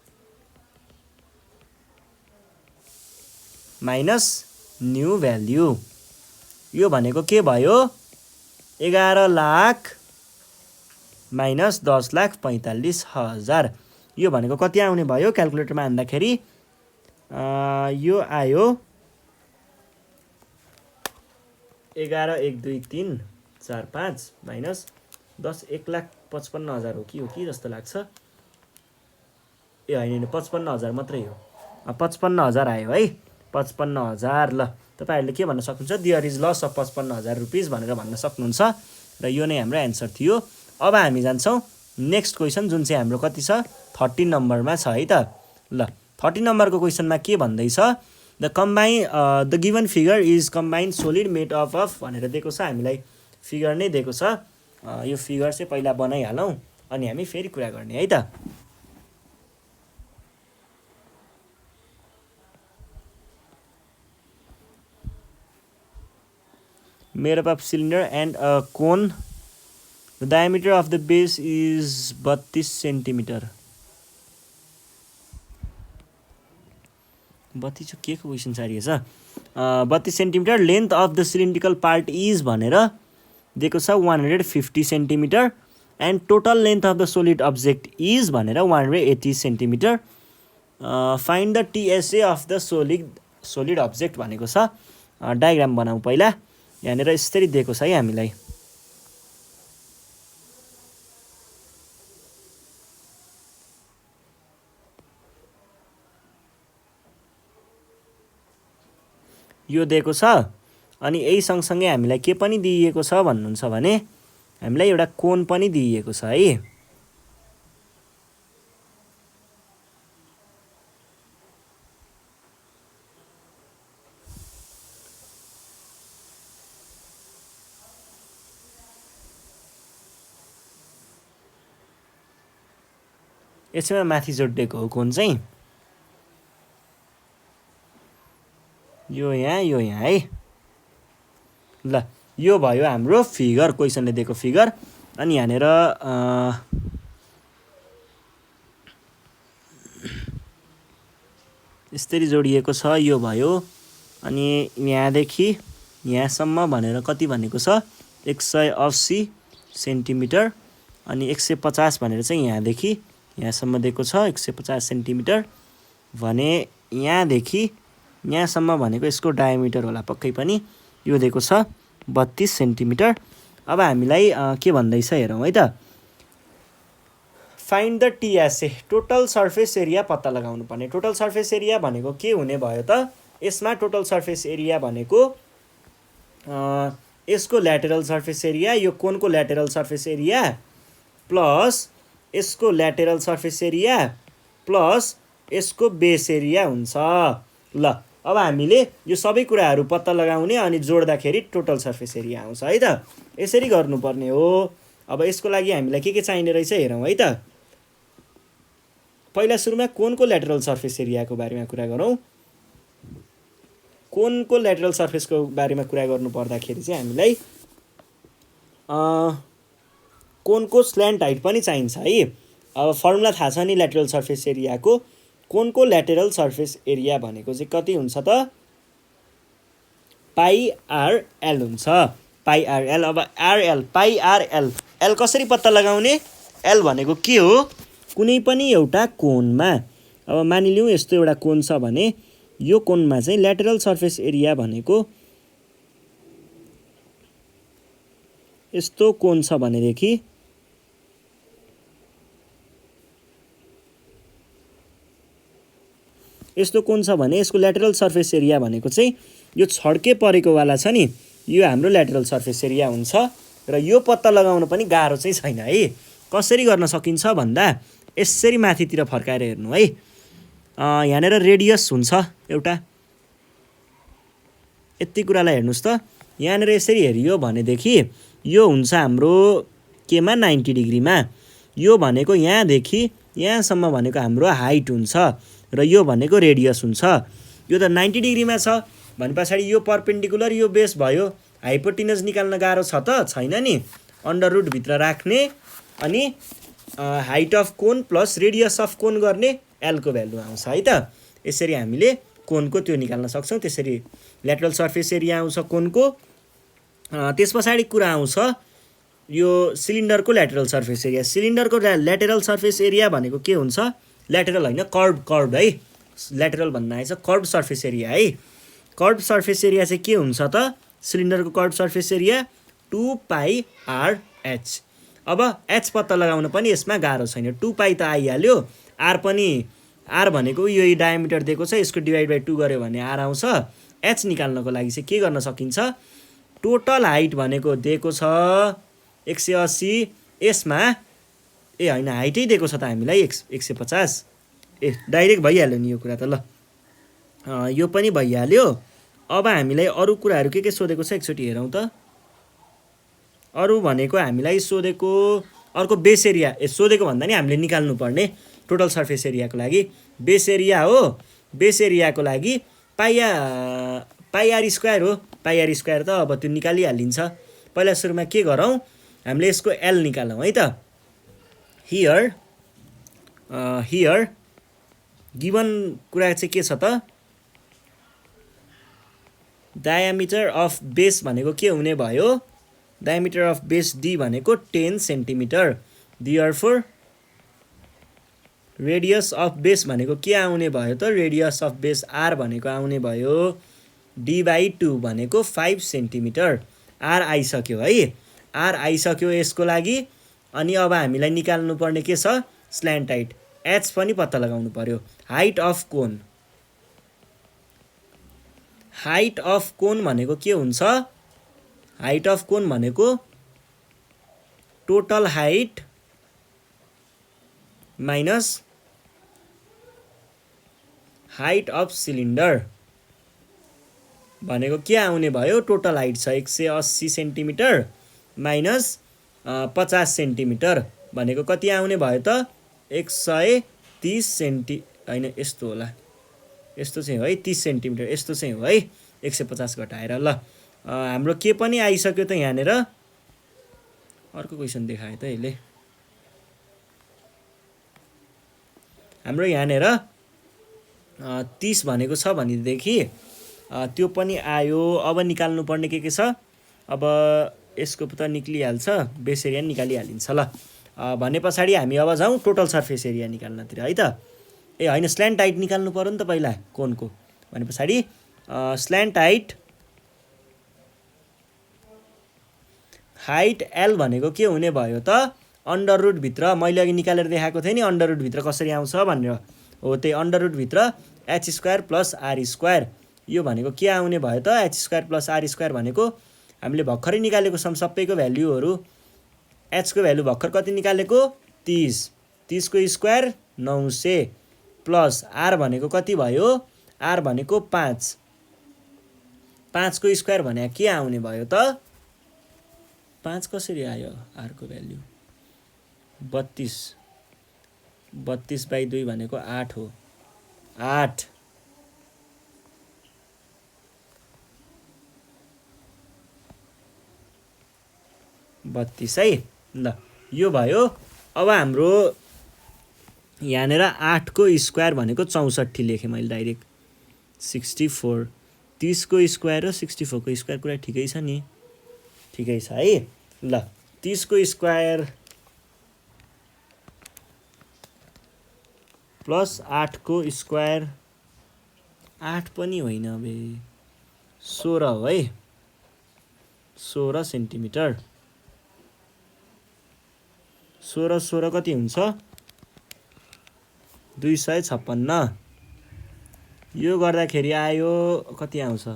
new value यो भनेको के भयो 11 लाख माइनस 10,45,000 यो भनेको कति आउने भयो क्याल्कुलेटरमा हान्दाखेरि यो आयो 11 1 2 3 4 5 माइनस 10 1,55,000 हो कि जस्तो लाग्छ। ए होइन 55,000 मात्रै हो, 55,000 आयो है, 55,000। ल तपाईँहरूले के भन्न सक्नुहुन्छ, there is loss of 55,000 rupees भनेर भन्न सक्नुहुन्छ र यो नै हाम्रो एन्सर थियो। अब हामी जान्छौँ नेक्स्ट क्वेसन, जुन चाहिँ हाम्रो कति छ 13 नम्बरमा छ है त। ल 13 नम्बरको क्वेसनमा के भन्दैछ, the given figure is combined solid made up of भनेर दिएको छ। हामीलाई फिगर नै दिएको छ, यो फिगर चाहिँ पहिला बनाइहालौँ अनि हामी फेरि कुरा गर्ने है त। made up of cylinder and a cone. The diameter of the base is 32 centimetre. 32 के को क्वेसन सारिएछ, 32 centimetre. Length of the cylindrical part is भनेर दिएको छ 150 centimetre and total length of the solid object is भनेर 180 centimetre. Find the TSA of the solid object भनेको छ। Diagram बनाऊ पहिला, यहाँनिर यसरी दिएको छ है हामीलाई। यो दिएको छ अनि यही सँगसँगै हामीलाई के पनि दिइएको छ भन्नुहुन्छ भने हामीलाई एउटा कोन पनि दिइएको छ है। यसैमा माथि जोडिएको हो कोन चाहिँ, यो यहाँ है। ल यो भयो हाम्रो फिगर, क्वेसनले दिएको फिगर। अनि यहाँनिर यसरी जोडिएको छ, यो भयो। अनि यहाँदेखि यहाँसम्म भनेर कति भनेको छ 180 सेन्टिमिटर अनि 150 भनेर चाहिँ यहाँदेखि यहाँसम्म दिएको छ 150 सेन्टिमिटर भने यहाँदेखि यहाँसम्म भनेको यसको डायमिटर होला पक्कै पनि, यो दिएको छ 32 सेन्टिमिटर। अब हामीलाई के भन्दैछ हेरौँ है त। Find the TSA, total surface area पत्ता लगाउनु पर्ने। टोटल सर्फेस एरिया भनेको के हुने भयो त, यसमा टोटल सर्फेस एरिया भनेको यसको ल्याटेरल सर्फेस एरिया, यो कोनको ल्याटेरल सर्फेस एरिया प्लस यसको ल्याटेरल सर्फेस एरिया प्लस यसको बेस एरिया हुन्छ। ल अब हामीले यो सबै कुराहरू पत्ता लगाउने अनि जोड्दाखेरि टोटल सर्फेस एरिया आउँछ है त। यसरी गर्नुपर्ने हो। अब यसको लागि हामीलाई के चाहिने रहेछ हेरौँ है त। पहिला सुरुमा कोनको ल्याटरल सर्फेस एरियाको बारेमा कुरा गरौँ। कोनको ल्याटरल सर्फेसको बारेमा कुरा गर्नु पर्दाखेरि चाहिँ हामीलाई कोनको स्ल्यान्ट हाइट पनि चाहिन्छ है। अब फर्मुला थाहा छ नि ल्याटरल सर्फेस एरियाको। कोनको ल्याटरल सर्फेस एरिया भनेको चाहिँ कति हुन्छ त, पाइआरएल हुन्छ, पाइआरएल। अब आरएल पाइआरएल, एल कसरी पत्ता लगाउने, एल भनेको के हो, कुनै पनि एउटा कोनमा, अब मानिलिउँ यस्तो एउटा कोन छ भने यो कोनमा चाहिँ ल्याटरल सर्फेस एरिया भनेको यस्तो कोन छ भनेदेखि यस्तो कोन छ भने यसको ल्याटरल सर्फेस एरिया भनेको चाहिँ यो छड्के परेको वाला छ नि, यो हाम्रो ल्याटरल सर्फेस एरिया हुन्छ। र यो पत्ता लगाउन पनि गाह्रो चाहिँ छैन है। कसरी गर्न सकिन्छ भन्दा यसरी माथितिर फर्काएर हेर्नु है। यहाँनिर रेडियस हुन्छ एउटा, यति कुरालाई हेर्नुहोस् त। यहाँनिर यसरी हेरियो भनेदेखि यो हुन्छ हाम्रो केमा 90 डिग्रीमा, यो भनेको यहाँदेखि यहाँसम्म भनेको हाम्रो हाइट हुन्छ र यो भनेको रेडियस हुन्छ। यो त 90 डिग्रीमा छ भने पछाडि यो परपेन्डिकुलर यो बेस भयो। हाइपोटेनस निकाल्न गाह्रो छ त, छैन नि। अन्डर रुट भित्र राख्ने अनि height of cone plus radius of cone गर्ने, एलको भ्यालु आउँछ है त। यसरी हामीले कोनको त्यो निकाल्न सक्छौँ। त्यसरी ल्याटरल सर्फेस एरिया आउँछ कोनको। त्यस पछाडि कुरा आउँछ यो सिलिन्डरको ल्याटरल सर्फेस एरिया। सिलिन्डरको ल्याटरल सर्फेस एरिया भनेको के हुन्छ, ल्याटरल होइन कर्भ है, ल्याटरल भन्न आएछ कर्भ सर्फेस एरिया है। कर्भ सर्फेस एरिया चाहिँ के हुन्छ त, सिलिन्डरको कर्भ सर्फेस एरिया 2 पाई RH। अब h पत्ता लगाउन पनि यसमा गाह्रो छैन, 2 पाई त आइहाल्यो, r पनि, r भनेको यो डायमिटर दिएको छ, यसको डिभाइड बाई 2 गर्यो भने r आउँछ। h निकाल्नको लागि चाहिँ के गर्न सकिन्छ, टोटल हाइट भनेको दिएको छ 180, यसमा होइन हाइटै दिएको छ त हामीलाई 150, डाइरेक्ट भइहाल्यो नि यो कुरा त। ल यो पनि भइहाल्यो। अब हामीलाई अरू कुराहरू के सोधेको छ एकचोटि हेरौँ त। अरू भनेको हामीलाई सोधेको अर्को बेस एरिया, सोधेको भन्दा नि हामीले निकाल्नु पर्ने टोटल सर्फेस एरियाको लागि बेस एरिया हो। बेस एरियाको लागि पाई आर स्क्वायर हो। पाई आर स्क्वायर त अब त्यो निकालिहालिन्छ। पहिला सुरुमा के गरौँ, हामीले यसको एल निकालौँ है त। हियर गिभन कुरा चाहिँ के छ त, डायामिटर अफ बेस भनेको के हुने भयो, डायामिटर अफ बेस डी भनेको 10 centimetre. Therefore radius of base भनेको के आउने भयो त, रेडियस अफ बेस आर भनेको आउने भयो d/2 भनेको 5 सेन्टिमिटर। आर आइसक्यो है, आर आइसक्यो यसको लागि। अनि अब हामीलाई निकाल्नु पर्ने के छ, स्ल्यान्ट हाइट, एच पनि पत्ता लगाउनु पर्यो। Height of cone, height of cone भनेको के हुन्छ, हाइट अफ कोन भनेको total height minus height of cylinder भनेको के आउने भयो, टोटल हाइट छ 180 सेन्टिमिटर माइनस 50 सेन्टिमिटर भनेको कति आउने भयो त, 130 होइन यस्तो होला, यस्तो चाहिँ हो है 30 सेन्टिमिटर, यस्तो चाहिँ हो है 150 घटाएर। ल हाम्रो के पनि आइसक्यो त यहाँनिर। अर्को क्वेसन देखायो त यसले, हाम्रो यहाँनिर 30 भनेको छ भनेदेखि त्यो पनि आयो। अब निकाल्नु पर्ने के छ, अब यसको त निक्लिहाल्छ, बेस एरिया निकालिहालिन्छ। ल भने पछाडि हामी अब जाउँ टोटल सर्फेस एरिया निकाल्नतिर है त। ए होइन, स्ल्यान्ट हाइट निकाल्नु पर्यो नि त पहिला कोनको। भने पछाडि स्ल्यान्ट हाइट एल भनेको के हुने भयो त, अन्डर रुटभित्र मैले अघि निकालेर देखाएको थिएँ नि अन्डर रुटभित्र कसरी आउँछ भनेर, हो त्यही अन्डर रुटभित्र h square plus r square. यो भनेको के आउने भयो त, h square plus r square भनेको हामीले भर्खरै निकालेको छौँ सबैको भ्याल्युहरू। एचको भ्याल्यु भर्खर कति निकालेको, 30, 30 को स्क्वायर 900 प्लस आर भनेको कति भयो, आर भनेको 5, 5 को स्क्वायर भने के आउने भयो त, 5 कसरी आयो आरको भ्याल्यु, 32, 32/2 भनेको 8 हो, 8 32 है। ल यो भयो। अब हाम्रो यहाँनिर 8 को स्क्वायर भनेको 64 लेखेँ मैले डाइरेक्ट, 64, 30 को स्क्वायर र 64 को स्क्वायर कुरा ठिकै छ नि, ठिकै छ है। ल 30 को स्क्वायर प्लस 8 को स्क्वायर, 8 पनि होइन बे 16 हो है, 16 सेन्टिमिटर। 16 कति हुन्छ, 256। यो गर्दाखेरि आयो कति आउँछ,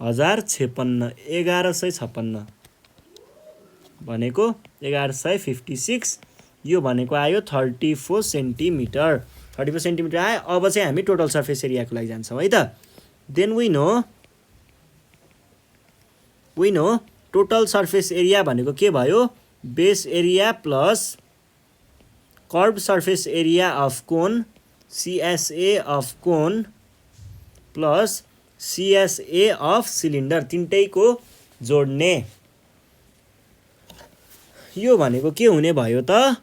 1056, 1156 भनेको 1156। यो भनेको आयो 34 सेन्टिमिटर, 34 सेन्टिमिटर आयो। अब चाहिँ हामी टोटल सर्फेस एरियाको लागि जान्छौँ है त। Then we know total surface area भनेको के भयो, base area plus curve surface area of cone, CSA of cone plus CSA of cylinder, तिनटैको जोड्ने। यो भनेको के हुने भयो त,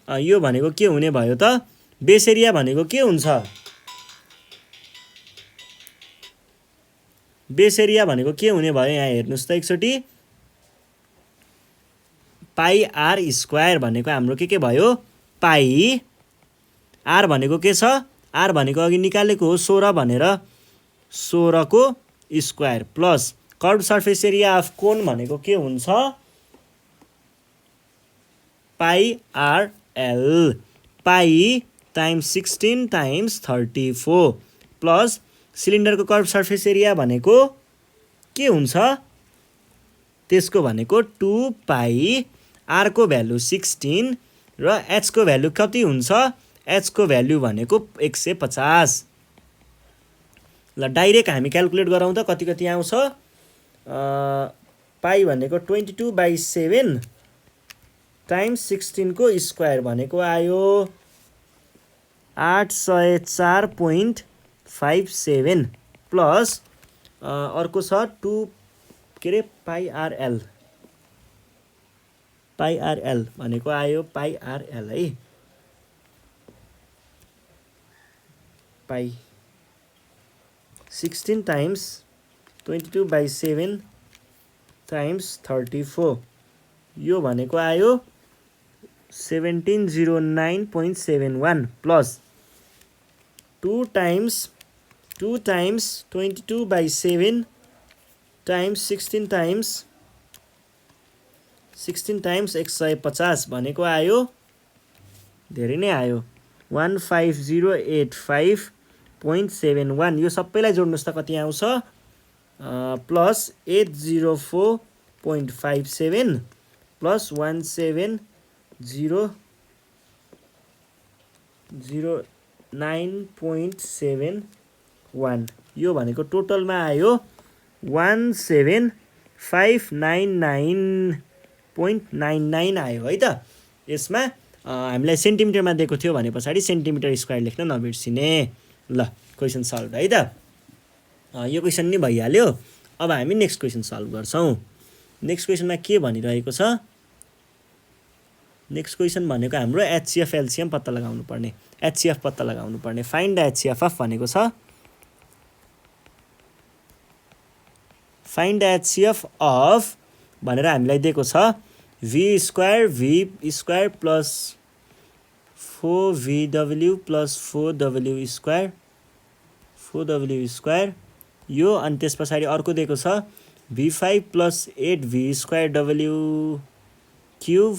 यो भनेको के हुने भयो त, बेस एरिया भनेको के हुन्छ, बेस एरिया भनेको के हुने भयो, यहाँ हेर्नुहोस् त एकचोटि, पाई आर स्क्वायर भनेको हाम्रो के भयो पाई आर भनेको के छ आर भनेको अघि निकालेको हो 16 भनेर 16 को square plus curve surface area of cone भनेको के हुन्छ pi r l pi times 16 times 34 plus सिलिन्डरको कर्भ सर्फेस एरिया भनेको के हुन्छ त्यसको भनेको 2 पाई आर को भ्यालु 16 र एच को भ्यालु कति हुन्छ एच को भ्यालु भनेको 150 ल डाइरेक्ट हामी क्याल्कुलेट गरौँ त कति कति आउँछ पाई भनेको 22/7 टाइम्स 16 को स्क्वायर भनेको आयो 804.57 प्लस अर्को छ 2 के रे पाई आरएल भनेको आयो पाई आरएल है पाई 16 टाइम्स 22/7 टाइम्स 34 यो भनेको आयो 1709.71 प्लस 2 टाइम्स 22/7 टाइम्स 16 टाइम्स 150 भनेको आयो धेरै नै आयो 15085.71 यो सबैलाई जोड्नुस् त कति आउँछ प्लस 804.57 प्लस 17009.71 यो भनेको टोटलमा आयो 17599.99 आयो है त यसमा हामीलाई सेन्टिमिटरमा दिएको थियो भने पछाडि सेन्टिमिटर स्क्वायर लेख्न नबिर्सिने ल क्वेसन सल्भ है त यो क्वेसन नि भइहाल्यो अब हामी नेक्स्ट क्वेसन सल्भ गर्छौं नेक्स्ट क्वेसनमा के भनिरहेको छ नेक्स्ट क्वेसन भनेको हाम्रो एचसीएफ एलसीएम पत्ता लगाउनु पर्ने एचसीएफ पत्ता लगाउनु पर्ने फाइन्ड द एचसीएफ अफ भनेको छ फाइन्ड द एचसीएफ अफ भनेर हामीलाई दिएको छ v square plus 4vw plus 4w square यो अनि त्यस पछाडि अर्को दिएको छ v5 plus 8v square w cube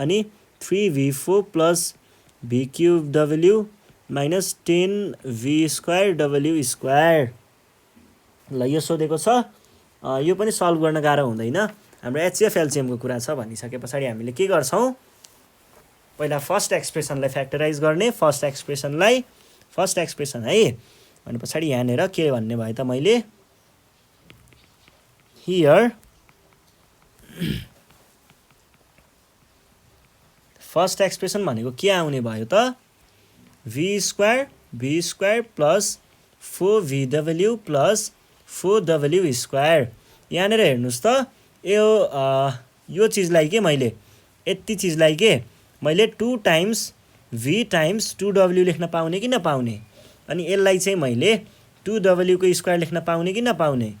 अनि 3v4 plus v cube w minus 10v square w square ल यो सोधेको छ यो पनि सल्भ गर्न गाह्रो हुँदैन हाम्रो एचसीएफ एलसीएम को कुरा छ भनिसके पछाडि हामीले के गर्छौं पहिला फर्स्ट एक्सप्रेसनलाई फ्याक्टराइज गर्ने फर्स्ट एक्सप्रेसन है अनि पछाडि यहाँनेर के भन्ने भयो त मैले हियर फर्स्ट एक्सप्रेसन भनेको के आउने भयो त v square plus 4vw plus 4w square यहाँनेर हेर्नुस् त यो चीजलाई के मैले यति चीजलाई के मैले 2 टाइम्स v टाइम्स 2w लेख्न पाउने कि नपाउने अनि यसलाई चाहिँ मैले 2w को स्क्वायर लेख्न पाउने कि नपाउने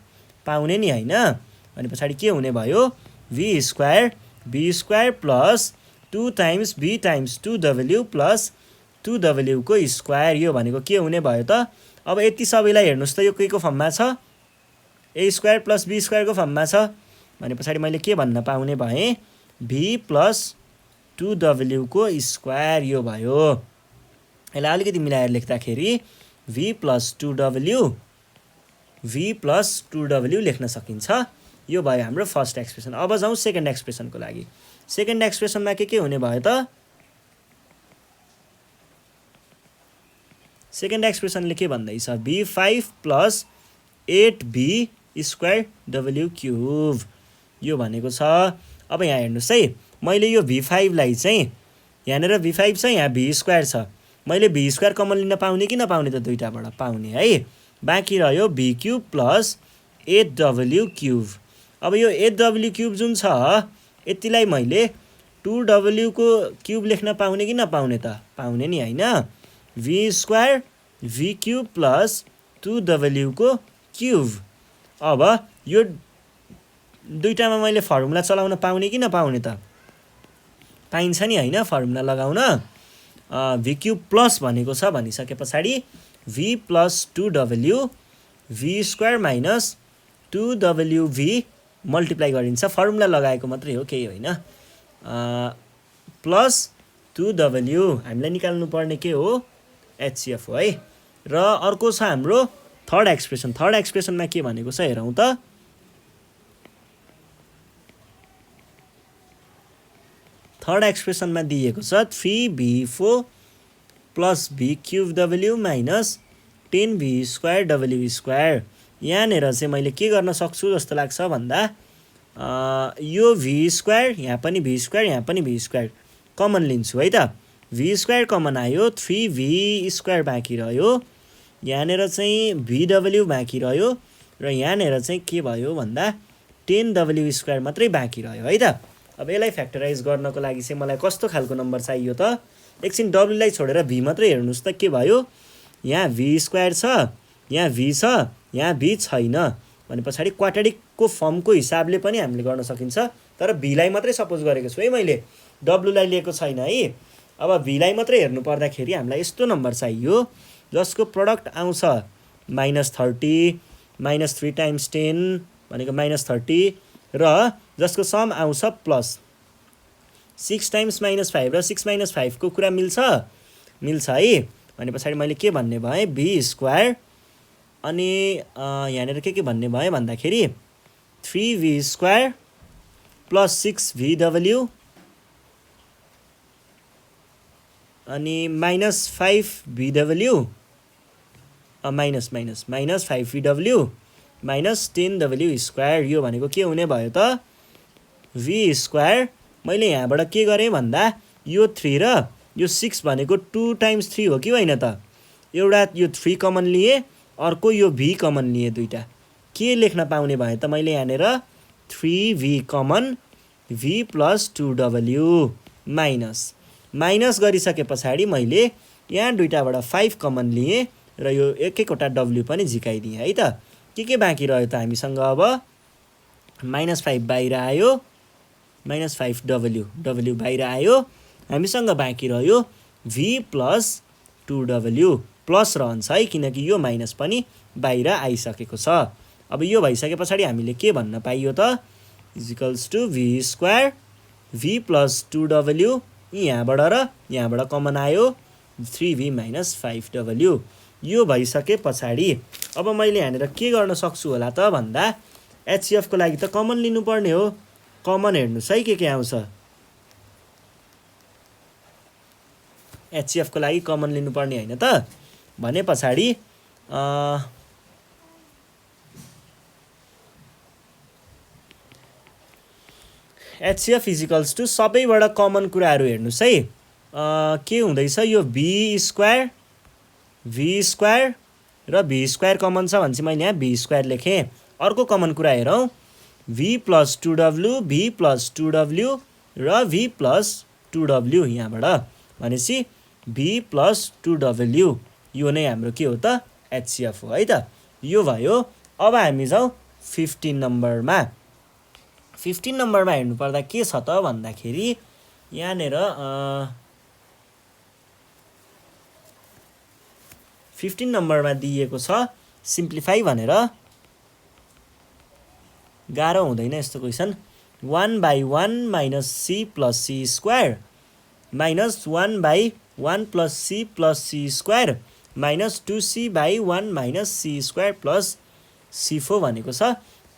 पाउने नि हैन अनि पछाडि के हुने भयो v square plus 2 times v times 2w plus 2w को स्क्वायर यो भनेको के हुने भयो त अब यति सबैलाई हेर्नुस् त यो के को फर्ममा छ a square plus b square को फर्ममा छ भने पछाडि मैले के भन्न पाउने भए v प्लस 2w को स्क्वायर यो भयो यसलाई अलिकति मिलाएर लेख्दाखेरि v प्लस 2w लेख्न सकिन्छ यो भयो हाम्रो फर्स्ट एक्सप्रेसन अब जाउँ सेकेन्ड एक्सप्रेसनको लागि सेकेन्ड एक्सप्रेसनमा के हुने भयो त सेकेन्ड एक्सप्रेसनले के भन्दैछ v5 plus 8v square w cube यो भनेको छ अब यहाँ हेर्नुस् है मैले यो v5 लाई चाहिँ यहाँनेर v5 छ यहाँ v स्क्वायर छ मैले v स्क्वायर कमन लिन पाउने कि नपाउने त दुईटाबाट पाउने है बाँकी रह्यो v cube plus 8w cube अब यो 8w क्यूब जुन छ यतिलाई मैले 2w को क्यूब लेख्न पाउने कि नपाउने त पाउने नि हैन v square v cube plus 2w को क्यूब अब दुईटामा मैले फर्मुला चलाउन पाउने कि नपाउने त? पाइन्छ नि हैन फर्मुला लगाउन। v क्यूब प्लस भनेको छ भनिसके पछाडि v plus 2w v square minus 2wv multiply गरिन्छ। फर्मुला लगाएको मात्रै हो, केही होइन। प्लस 2w हामीलाई निकाल्नु पर्ने के हो? HCF हो है। र अर्को छ हाम्रो थर्ड एक्सप्रेसन। थर्ड एक्सप्रेसनमा के भनेको छ हेरौँ त। थर्ड एक्सप्रेसनमा दिएको छ 3v4 plus v cube w minus 10v square w square. यहाँनिर चाहिँ मैले के गर्न सक्छु जस्तो लाग्छ भन्दा यो v स्क्वायर, यहाँ पनि v स्क्वायर, यहाँ पनि v स्क्वायर कमन लिन्छु है त। v स्क्वायर कमन आयो, 3v स्क्वायर बाँकी रह्यो, यहाँनिर चाहिँ vw बाँकी रह्यो, र यहाँनिर चाहिँ के भयो भन्दा 10w स्क्वायर मात्रै बाँकी रह्यो है त। अब यसलाई फ्याक्टराइज गर्नको लागि चाहिँ मलाई कस्तो खालको नम्बर चाहियो त? एकछिन w लाई छोडेर v मात्रै हेर्नुहोस् त के भयो। यहाँ v स्क्वायर छ, यहाँ v छ, यहाँ v छैन भने पछाडि क्वाड्रेटिकको फर्मको हिसाबले पनि हामीले गर्न सकिन्छ। तर v लाई मात्रै सपोज गरेको छु है मैले, w लाई लिएको छैन है। अब v लाई मात्रै हेर्नु पर्दाखेरि हामीलाई यस्तो नम्बर चाहियो जसको प्रोडक्ट आउँछ -30 -3 टाइम्स 10 भनेको -30 र जसको सम आउँछ प्लस 6 टाइम्स -5 र 6 - 5 को कुरा मिल्छ है भने पछाडि मैले के भन्ने भएँ v स्क्वायर अनि यहाँनिर के भन्ने भएँ भन्दाखेरि 3v स्क्वायर प्लस 6vw अनि -5vw minus 5vw minus 10w square. यो भनेको के हुने भयो त? v स्क्वायर मैले यहाँबाट के गरेँ भन्दा यो 3 र यो 6 भनेको 2 टाइम्स 3 हो कि होइन त? एउटा यो 3 कमन लिएँ, अर्को यो v कमन लिएँ, दुईटा के लेख्न पाउने भए त मैले यहाँनिर 3v common v plus 2w minus गरिसके पछाडि मैले यहाँ दुईटाबाट 5 कमन लिएँ र यो एक-एकवटा w पनि झिकाइदिएँ है त। के बाँकी रह्यो त हामीसँग? अब -5 बाहिर आयो, -5w बाहिर आयो, हामीसँग बाँकी रह्यो v प्लस 2w प्लस रहन्छ है, किनकि यो माइनस पनि बाहिर आइसकेको छ। अब यो भइसके पछाडि हामीले के भन्न पाइयो त? Equals to v square v plus 2w यहाँबाट र यहाँबाट कमन आयो 3v माइनस 5w। यो भइसके पछाडि अब मैले यहाँनिर के गर्न सक्छु होला त भन्दा HCF को लागि त कमन लिनुपर्ने हो। कमन हेर्नुहोस् है के आउँछ। HCF को लागि कमन लिनुपर्ने होइन त भने पछाडि HCF इजिकल्स टु सबैबाट कमन कुराहरू हेर्नुहोस् है। के हुँदैछ? यो v स्क्वायर र v स्क्वायर कमन छ भने चाहिँ मैले यहाँ v स्क्वायर लेखेँ। अर्को कमन कुरा हेरौँ, v प्लस 2w र v प्लस 2w यहाँबाट भनेपछि v प्लस 2w यो नै हाम्रो के हो त? HCF हो है त। यो भयो। अब हामी जाउँ 15 नम्बरमा। 15 नम्बरमा हेर्नुपर्दा के छ त भन्दाखेरि यहाँनिर 15 नम्बरमा दिएको छ सिम्प्लिफाई भनेर। गाह्रो हुँदैन यस्तो question. 1/1 minus c plus c square minus 1/1 plus c square minus 2c/1 minus c square plus c4 भनेको छ।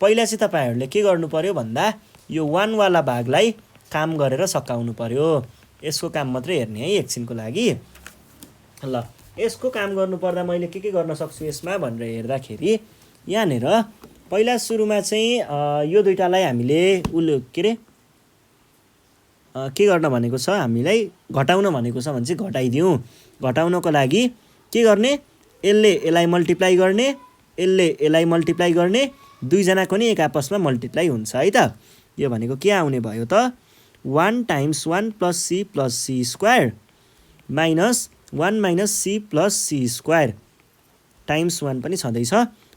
पहिला चाहिँ तपाईँहरूले के गर्नु पर्यो भन्दा यो 1 वाला भागलाई काम गरेर सकाउनु पर्यो। यसको काम मात्रै हेर्ने है एकछिनको लागि। ल यसको काम गर्नुपर्दा मैले के गर्न सक्छु यसमा भनेर हेर्दाखेरि यहाँनिर पहिला सुरुमा चाहिँ यो दुईटालाई हामीले के गर्न भनेको छ, हामीलाई घटाउन भनेको छ भने चाहिँ घटाइदिउँ। घटाउनको लागि के गर्ने? यसले यसलाई मल्टिप्लाई गर्ने, यसले यसलाई मल्टिप्लाई गर्ने, दुईजनाको नि एक आपसमा मल्टिप्लाई हुन्छ है त। यो भनेको के आउने भयो त? 1 times 1 plus c square minus 1 minus c plus c square times 1 पनि छँदैछ।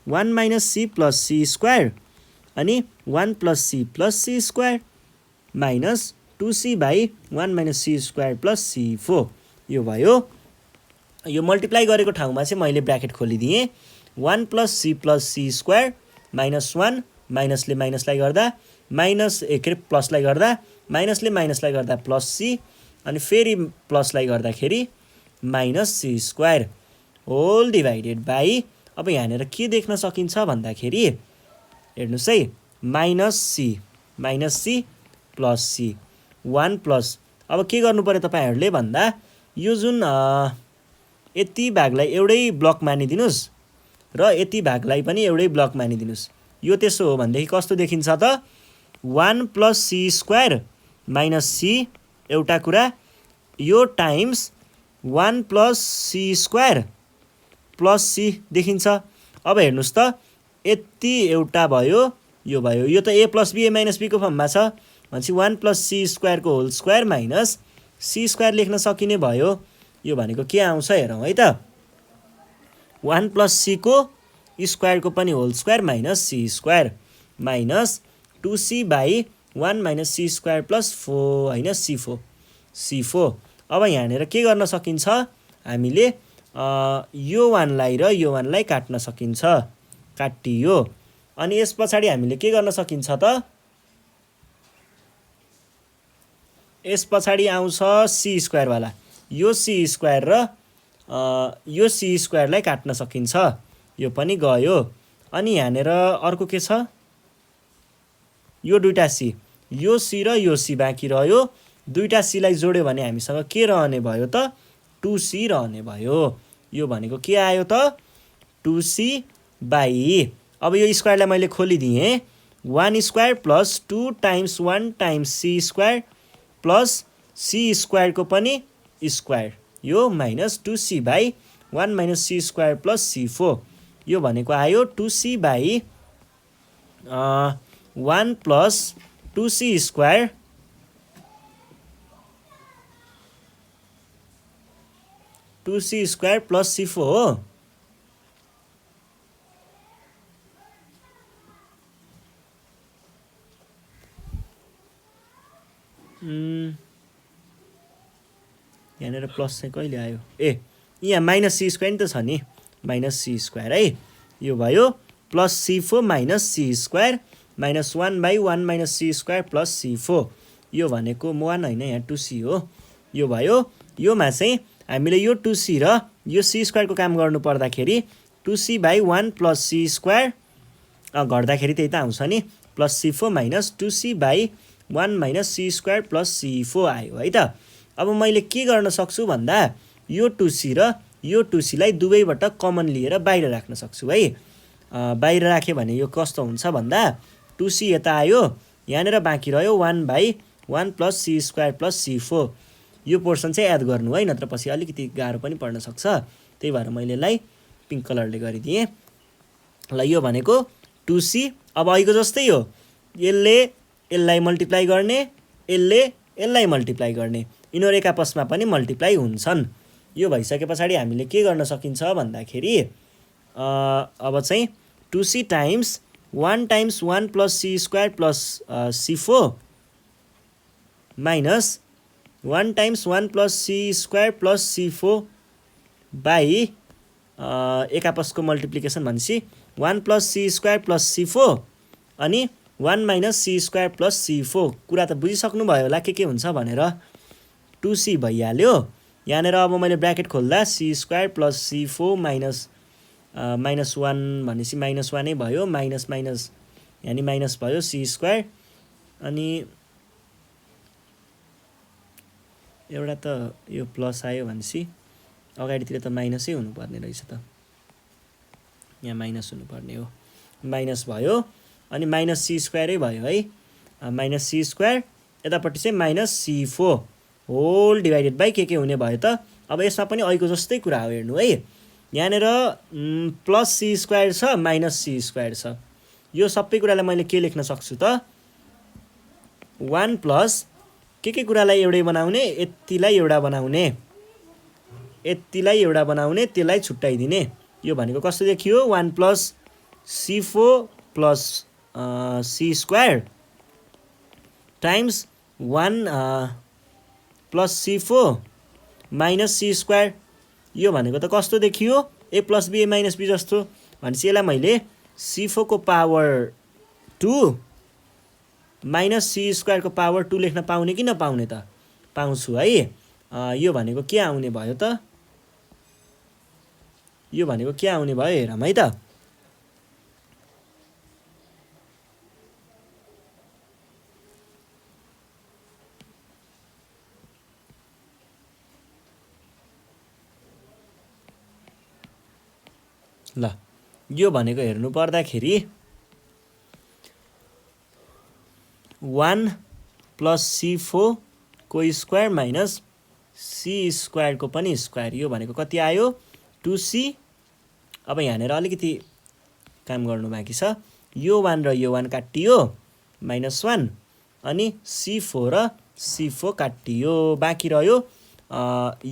1 minus c plus c square अनि 1 + c + c square minus 2c by 1 - c square + c4 यो भयो। यो मल्टिप्लाई गरेको ठाउँमा चाहिँ मैले ब्र्याकेट खोलिदिएँ। 1 + c + c स्क्वायर -1 माइनसले माइनसलाई गर्दा प्लसलाई गर्दा माइनसले माइनसलाई गर्दा प्लस c अनि फेरि प्लसलाई गर्दाखेरि -c square whole divided by अब यहाँनिर के देख्न सकिन्छ भन्दाखेरि हेर्नुहोस् है -c प्लस c 1 प्लस अब के गर्नु पर्यो तपाईहरुले भन्दा यो जुन यति भागलाई एउटै ब्लक मानिदिनुस् र यति भागलाई पनि एउटै ब्लक मानिदिनुस्। यो त्यसो हो भनेदेखि कस्तो देखिन्छ त 1 + c स्क्वायर - c एउटा कुरा यो टाइम्स 1 + c स्क्वायर + c देखिन्छ। अब हेर्नुस् त यति एउटा भयो यो भयो यो त a + b a - b को फर्ममा छ भनेपछि 1 + c स्क्वायर को whole square minus c square लेख्न सकिने भयो। यो भनेको के आउँछ हेरौँ है त 1 + c को स्क्वायर को पनि whole square minus c square minus 2c by 1 - c square + 4 हैन c4 अब यहाँनिर के गर्न सकिन्छ हामीले यो 1 लाई र यो 1 लाई काट्न सकिन्छ काटियो। अनि यस पछाडी हामीले के गर्न सकिन्छ त यस पछाडी आउँछ c स्क्वायर वाला यो c स्क्वायर र यो c स्क्वायर लाई काट्न सकिन्छ यो पनि गयो। अनि यहाँनिर अर्को के छ यो दुईटा c यो c र यो c बाँकी रह्यो दुईटा c लाई जोड्यो भने हामीसँग के रहने भयो त 2c रहने भयो। यो भनेको के आयो त 2c बाई अब यो स्क्वायरलाई मैले खोलिदिएँ 1 square plus 2 times 1 times c square plus c square को पनि स्क्वायर यो minus 2c by 1 - c square + c4 यो भनेको आयो 2c by 1 + 2c square + c4 हो। यहाँनिर प्लस चाहिँ कहिले आयो यहाँ -c स्क्वायर नि त छ नि -c स्क्वायर है यो भयो plus c4 - c square -1 by 1 - c square + c4 यो भनेको 1 हैन यहाँ 2c हो। यो भयो योमा चाहिँ हामीले यो 2c र यो c स्क्वायर को काम गर्नु पर्दाखेरि 2c बाई 1 + c स्क्वायर गर्दाखेरि त्यही त आउँछ नि plus c4 - 2c by 1 - c square + c4 आयो है त। अब मैले के गर्न सक्छु भन्दा यो 2c र यो 2c लाई दुवैबाट कमन लिएर बाहिर राख्न सक्छु है। बाहिर राखे भने यो कस्तो हुन्छ भन्दा 2c यता आयो यहाँनिर बाँकी रह्यो 1 बाई 1 + c स्क्वायर + c4 यो पोर्सन चाहिँ याद गर्नु है नत्र पछि अलिकति गाह्रो पनि पर्न सक्छ त्यही भएर मैले यसलाई पिंक कलरले गरिदिएँ। ल यो भनेको 2c अब अहिलेको जस्तै हो यसलाई मल्टिप्लाई गर्ने यसलाई मल्टिप्लाई गर्ने यिनीहरु एक आपसमा पनि मल्टिप्लाई हुन्छन्। यो भइसके पछाडी हामीले के गर्न सकिन्छ भन्दाखेरि अब चाहिँ 2c times 1 times 1 + c square + c4 minus 1 times 1 + c square + c4 by एक आपसको मल्टिप्लिकेसन भनेपछि 1 + c स्क्वायर + c4 अनि 1 - c स्क्वायर + c4 कुरा त बुझिसक्नु भयो होला के हुन्छ भनेर 2c भइहाल्यो। यहाँनिर अब मैले ब्र्याकेट खोल्दा c स्क्वायर + c4 माइनस 1 भनेपछि -1 नै भयो माइनस माइनस यानी माइनस भयो c स्क्वायर अनि एउटा त यो प्लस आयो भनेपछि अगाडितिर त माइनसै हुनुपर्ने रहेछ त यहाँ माइनस हुनुपर्ने हो माइनस भयो अनि -c स्क्वायरै भयो है -c स्क्वायर यतापट्टि चाहिँ -c4 होल डिभाइडेड बाई के हुने भयो त अब यसमा पनि अहिलेको जस्तै कुरा हो हेर्नु है यहाँनिर प्लस c स्क्वायर छ -c स्क्वायर छ यो सबै कुरालाई मैले के लेख्न सक्छु त 1 प्लस के कुरालाई एउटै बनाउने यतिलाई एउटा बनाउने त्यसलाई छुट्याइदिने यो भनेको कस्तो देखियो 1 + c4 + c square times 1 plus C4 minus c square. यो भनेको त कस्तो देखियो, a plus b a minus b जस्तो। भनेपछि यसलाई मैले C4 को पावर 2 माइनस सी स्क्वायरको पावर 2 लेख्न पाउने कि नपाउने त? पाउँछु है। यो भनेको के आउने भयो त? यो भनेको के आउने भयो हेरौँ है त। ल यो भनेको हेर्नु पर्दाखेरि 1 प्लस C4 को स्क्वायर माइनस सी स्क्वायर को पनि स्क्वायर। यो भनेको कति आयो? 2C। अब यहाँनिर अलिकति काम गर्नु बाँकी छ। यो 1 र यो 1 काटियो -1 अनि C4 र C4 काटियो, बाँकी रह्यो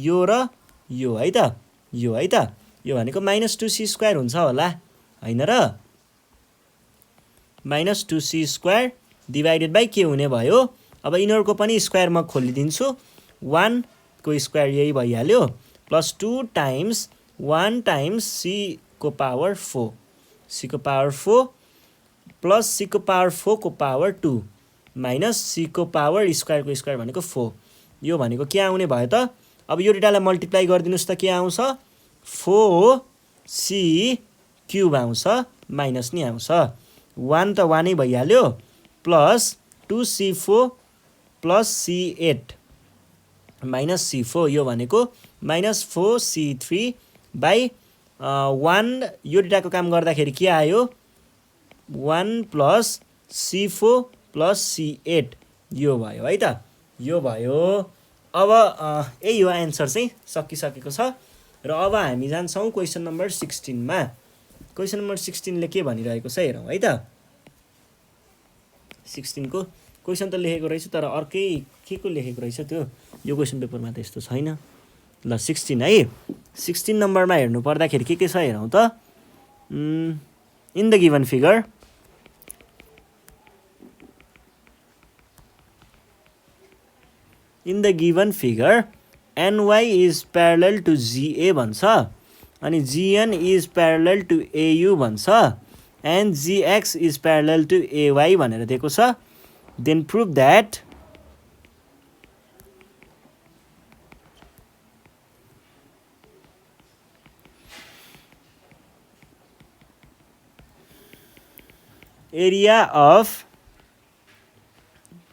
यो र यो है त। यो है त, यो भनेको -2C स्क्वायर हुन्छ होला हैन र? -2C स्क्वायर डिभाइडेड बाई के हुने भयो? अब यिनीहरूको पनि स्क्वायर म खोलिदिन्छु। 1 को स्क्वायर यही भइहाल्यो प्लस 2 टाइम्स 1 टाइम्स C को पावर 4, C को पावर 4 प्लस C को पावर 4 को पावर 2 माइनस C को पावर स्क्वायरको स्क्वायर भनेको 4। यो भनेको के आउने भयो त? अब यो डेटालाई मल्टिप्लाई गरिदिनुस् त के आउँछ? 4C क्युब आउँछ, माइनस नि आउँछ। 1 त 1 नै भइहाल्यो plus 2C4 plus C8 minus C4। यो भनेको -4C3 बाई 1। यो डेटाको काम गर्दाखेरि के आयो? 1 प्लस C4 प्लस C8 यो भयो है त। यो भयो। अब यही हो एन्सर चाहिँ सकिसकेको छ। र अब हामी जान्छौँ क्वेसन नम्बर 16 मा। क्वेसन नम्बर 16 ले के भनिरहेको छ हेरौँ है त। 16 को क्वेसन त लेखेको रहेछ तर अर्कै के को लेखेको रहेछ त्यो। यो क्वेसन पेपरमा त यस्तो छैन। ल 16 है। 16 नम्बरमा हेर्नु पर्दाखेरि के छ हेरौँ त। In the given figure NY is parallel to GA भन्छ अनि GN is parallel to AU भन्छ and GX is parallel to AY भनेर दिएको छ। Then prove that area of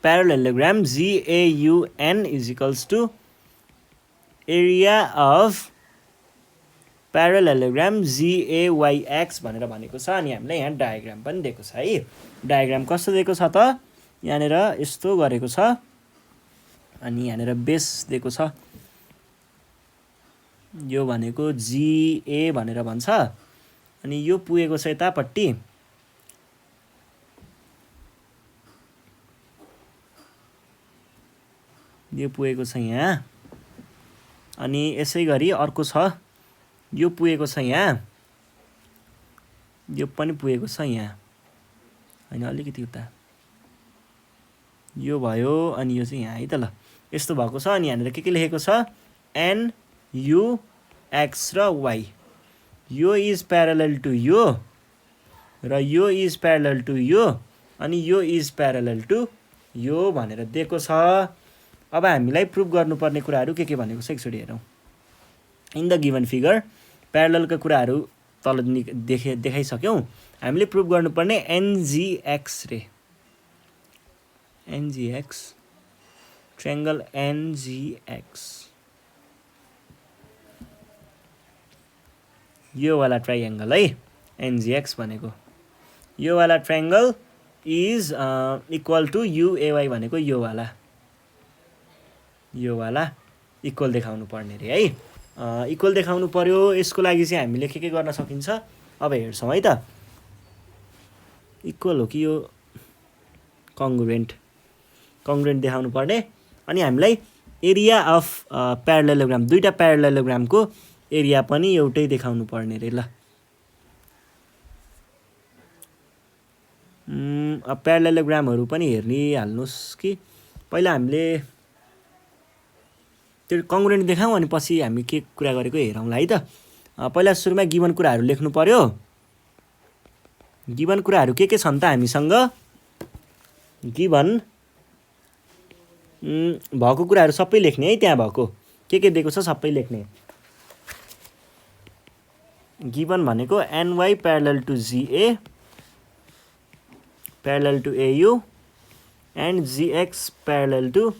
parallelogram GAUN is equals to area of parallelogram GAYX भनेर भनेको छ। अनि हामीलाई यहाँ डायग्राम पनि दिएको छ है। डायग्राम कस्तो दिएको छ त? यहाँनिर यस्तो गरेको छ अनि यहाँनिर बेस दिएको छ। यो भनेको GA भनेर भन्छ अनि यो पुगेको छ यतापट्टि। यो पुगेको छ यहाँ अनि यसै गरी अर्को छ। यो पुगेको छ यहाँ, यो पनि पुगेको छ यहाँ हैन, अलिकति उता यो भयो अनि यो चाहिँ यहाँ है त। ल यस्तो भएको छ अनि यहाँनिर के लेखेको छ? एन यु एक्स र वाई। यो इज प्यारलल टु यो र यो इज प्यारलल टु यो अनि यो इज प्यारलल टु यो भनेर दिएको छ। अब हामीलाई प्रुभ गर्नुपर्ने कुराहरू के भनेको छ एकचोटि हेरौँ। इन द गिभन फिगर प्यारललका कुराहरू तल देखाइसक्यौँ। हामीले प्रुभ गर्नुपर्ने एनजीएक्स रे, एनजीएक्स ट्रायंगल एनजीएक्स यो वाला ट्रायंगल है। एनजीएक्स भनेको यो वाला ट्रायंगल इज इक्वल टु युएवाई भनेको यो वाला इक्वल देखाउनु पर्ने रे है। इक्वल देखाउनु पर्यो। यसको लागि चाहिँ हामीले के गर्न सकिन्छ अब हेर्छौँ है त। इक्वल हो कि यो कङ्ग्रुएन्ट देखाउनु पर्ने। अनि हामीलाई एरिया अफ प्यारलेलोग्राम, दुईटा प्यारलेलोग्रामको एरिया पनि एउटै देखाउनु पर्ने रे। ल अब प्यारालेलोग्रामहरू पनि हाल्नुहोस् कि पहिला हामीले त्यो कङ्ग्रुएन्ट देखाउँ अनि पछि हामी के कुरा गरेको हेरौँला है त। पहिला सुरुमा गिभन कुराहरू लेख्नु पर्यो। गिभन कुराहरू के छन् त हामीसँग? गिभन भएको कुराहरू सबै लेख्ने है, त्यहाँ भएको के दिएको छ सबै लेख्ने। गिभन भनेको NY parallel to GA parallel to AU and GX parallel to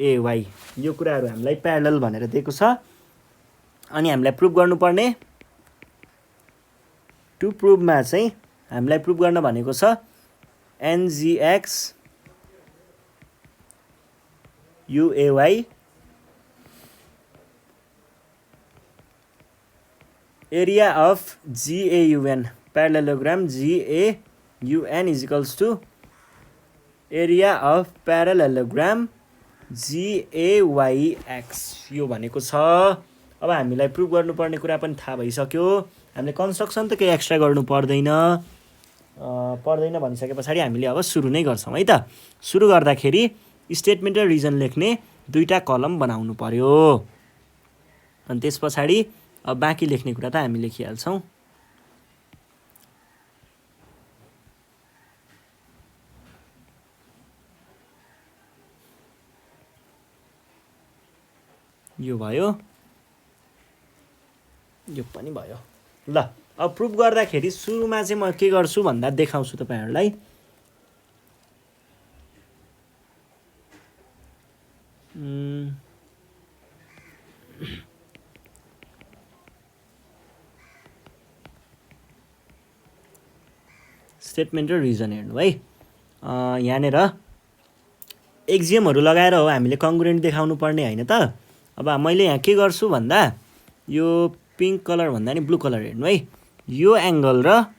AY, यो कुराहरू हामीलाई प्यारलल भनेर दिएको छ। अनि हामीलाई प्रुभ गर्नुपर्ने, टु प्रुभमा चाहिँ हामीलाई प्रुभ गर्न भनेको छ NGX UAY area of GAUN parallelogram GAUN is equals to area of parallelogram GAYX, यो भनेको छ। अब हामीलाई प्रुभ गर्नुपर्ने कुरा पनि थाहा भइसक्यो। हामीले कन्स्ट्रक्सन त केही एक्स्ट्रा गर्नु पर्दैन भनिसके पछाडि हामीले अब सुरु नै गर्छौँ है त। सुरु गर्दाखेरि स्टेटमेन्ट र रिजन लेख्ने दुईवटा कलम बनाउनु पर्यो। अनि त्यस पछाडि अब बाँकी लेख्ने कुरा त हामी लेखिहाल्छौँ। यो भयो, यो पनि भयो। ल अब प्रुभ गर्दाखेरि सुरुमा चाहिँ म के गर्छु भन्दा देखाउँछु तपाईँहरूलाई। स्टेटमेन्ट र रिजन हेर्नु है। यहाँनिर एक्जिएमहरू लगाएर हो हामीले कङ्ग्रुएन्ट देखाउनु पर्ने होइन त। अब मैले यहाँ के गर्छु भन्दा यो पिङ्क कलर भन्दा नि ब्लू कलर हेर्नु है। यो एङ्गल र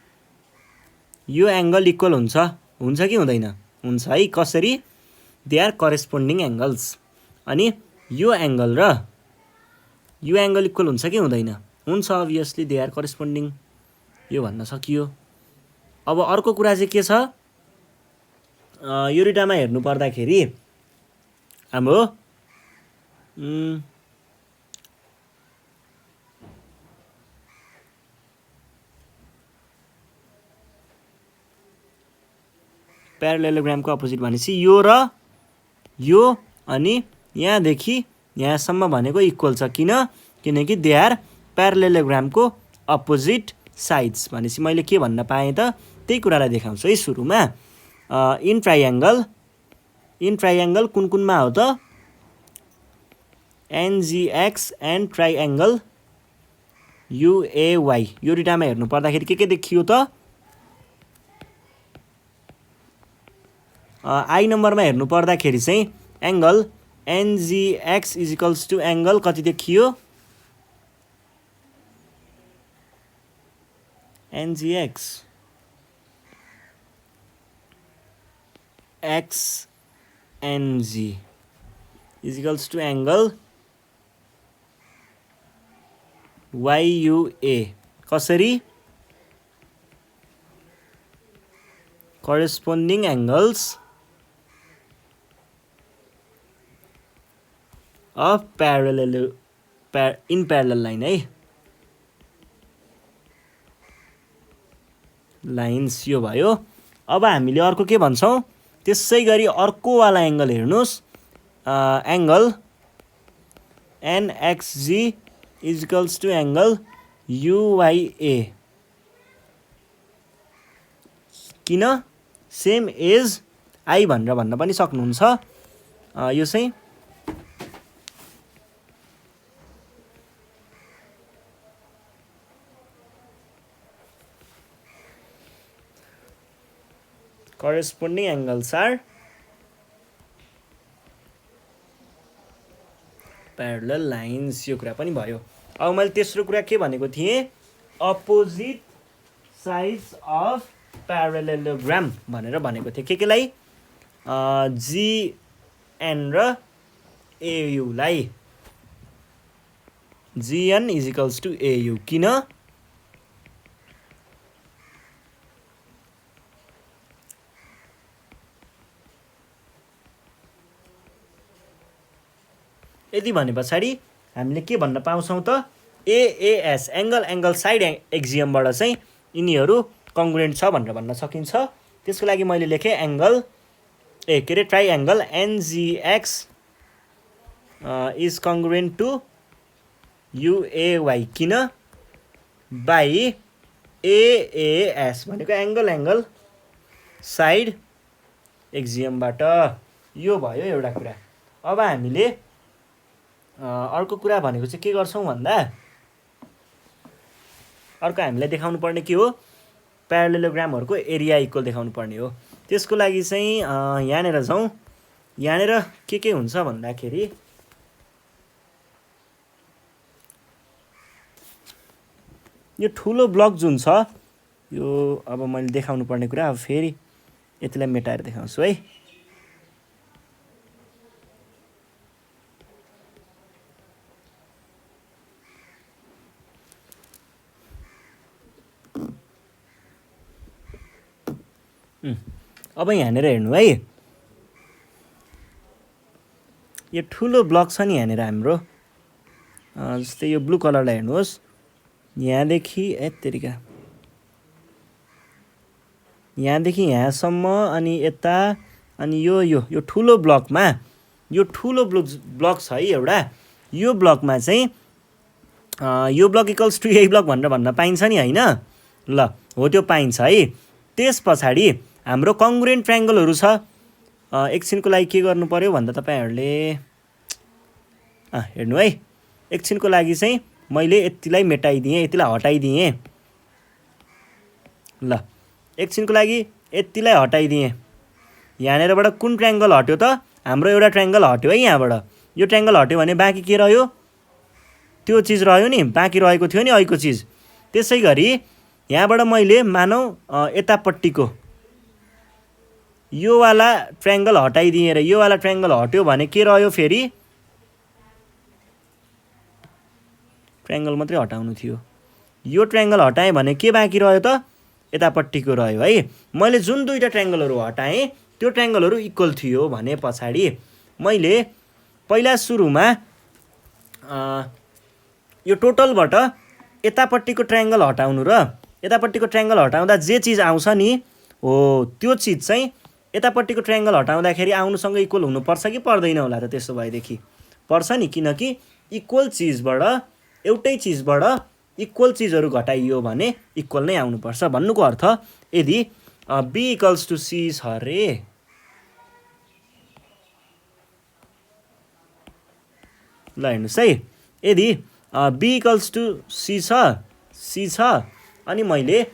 यो एङ्गल इक्वल हुन्छ कि हुँदैन? हुन्छ है। कसरी? They are corresponding angles. अनि यो एङ्गल र यो एङ्गल इक्वल हुन्छ कि हुँदैन? हुन्छ, अभियसली दे आर करेस्पोन्डिङ, यो भन्न सकियो। अब अर्को कुरा चाहिँ के छ, यो दुईटामा हेर्नु पर्दाखेरि हाम्रो प्यारलेलोग्रामको अपोजिट भनेपछि यो र यो, अनि यहाँदेखि यहाँसम्म भनेको इक्वल छ। किनकि दे आर प्यारलेलोग्रामको अपोजिट साइड्स। भनेपछि मैले के भन्न पाएँ त, त्यही कुरालाई देखाउँछु है सुरुमा। इन ट्राइएङ्गल कुन कुनमा हो त? एनजिएक्स एन्ड ट्राइएङ्गल युएवाई, यो दुईटामा हेर्नु पर्दाखेरि के देखियो त? आई नम्बरमा हेर्नु पर्दाखेरि चाहिँ angle NGX is equals to angle कति देखियो? NGX XNG is equals to angle YUA. कसरी? Corresponding angles of in parallel line है, लाइन्स, यो भयो। अब हामीले अर्को के भन्छौँ? त्यसै गरी अर्कोवाला एङ्गल हेर्नुहोस्, angle NXG is equals to angle UYA. किन? सेम एज आई भनेर भन्न पनि सक्नुहुन्छ। यो चाहिँ corresponding angles are parallel lines, यो कुरा पनि भयो। अब मैले तेस्रो कुरा के भनेको थिएँ? अपोजिट साइड्स अफ प्यारलेलोग्राम भनेर भनेको थिएँ। केलाई? जिएन र एयुलाई। जिएन इज इक्वल्स टु एयु। किन? यदि भने पछाडि हामीले के भन्न पाउँछौँ त एएएस एङ्गल साइड एक्जियमबाट चाहिँ यिनीहरू कङ्ग्रुएन्ट छ भनेर भन्न सकिन्छ। त्यसको लागि मैले लेखेँ ट्राइएङ्गल एनजिएक्स इज कङ्ग्रुएन्ट टु युएवाई किन बाई एएएस भनेको एङ्गल साइड एक्जियमबाट। यो भयो एउटा कुरा। अब हामीले अर्को कुरा भनेको चाहिँ के गर्छौँ भन्दा अर्को हामीलाई देखाउनु पर्ने के हो प्यारालेलोग्रामहरूको एरिया इक्वल देखाउनु पर्ने हो। त्यसको लागि चाहिँ यहाँनिर जाउँ। यहाँनिर के हुन्छ भन्दाखेरि यो ठुलो ब्लक जुन छ यो अब मैले देखाउनु पर्ने कुरा अब फेरि यतिलाई मेटाएर देखाउँछु है। अब यहाँनिर हेर्नु है, यो ठुलो ब्लक छ नि यहाँनिर हाम्रो, जस्तै यो ब्लू कलरलाई हेर्नुहोस्, यहाँदेखि यहाँदेखि यहाँसम्म अनि यता अनि यो ठुलो ब्लकमा यो ठुलो ब्लक छ है एउटा। यो ब्लकमा चाहिँ यो ब्लक इक्वल्स टु यही ब्लक भनेर भन्न पाइन्छ नि होइन? ल हो त्यो पाइन्छ है। त्यस पछाडि हाम्रो कङ्ग्रुएन्ट ट्रायङ्गलहरू छ। एकछिनको लागि के गर्नु पर्यो भन्दा तपाईँहरूले हेर्नु है, एकछिनको लागि चाहिँ मैले यतिलाई मेटाइदिएँ, यतिलाई हटाइदिएँ। ल एकछिनको लागि यतिलाई हटाइदिएँ। यहाँनिरबाट कुन ट्रायङ्गल हट्यो त? हाम्रो एउटा ट्रायङ्गल हट्यो है यहाँबाट। यो ट्रायङ्गल हट्यो भने बाँकी के रह्यो? त्यो चिज रह्यो नि, बाँकी रहेको थियो नि अहिलेको चिज। त्यसै गरी यहाँबाट मैले मानौँ यतापट्टिको यो वाला ट्रायङ्गल हटाइदिएँ र यो वाला ट्रायङ्गल हट्यो भने के रह्यो? फेरि ट्रायङ्गल मात्रै हटाउनु थियो। यो ट्रायङ्गल हटाएँ भने के बाँकी रह्यो त? यतापट्टिको रह्यो है। मैले जुन दुईवटा ट्रायङ्गलहरू हटाएँ त्यो ट्रायङ्गलहरू इक्वल थियो भने पछाडि मैले पहिला सुरुमा यो टोटलबाट यतापट्टिको ट्रायङ्गल हटाउनु र यतापट्टिको ट्रायङ्गल हटाउँदा जे चिज आउँछ नि हो त्यो चिज चाहिँ यतापट्टिको ट्रायङ्गल हटाउँदाखेरि आउनुसँग इक्वल हुनुपर्छ कि पर्दैन होला त? त्यसो भएदेखि पर्छ नि, किनकि इक्वल चिजबाट एउटै चिजबाट इक्वल चिजहरू घटाइयो भने इक्वल नै आउनुपर्छ भन्नुको अर्थ। यदि बी इक्वल्स टु सी छ अरे, ल हेर्नुहोस् है, यदि बी इक्वल्स टु सी छ अनि मैले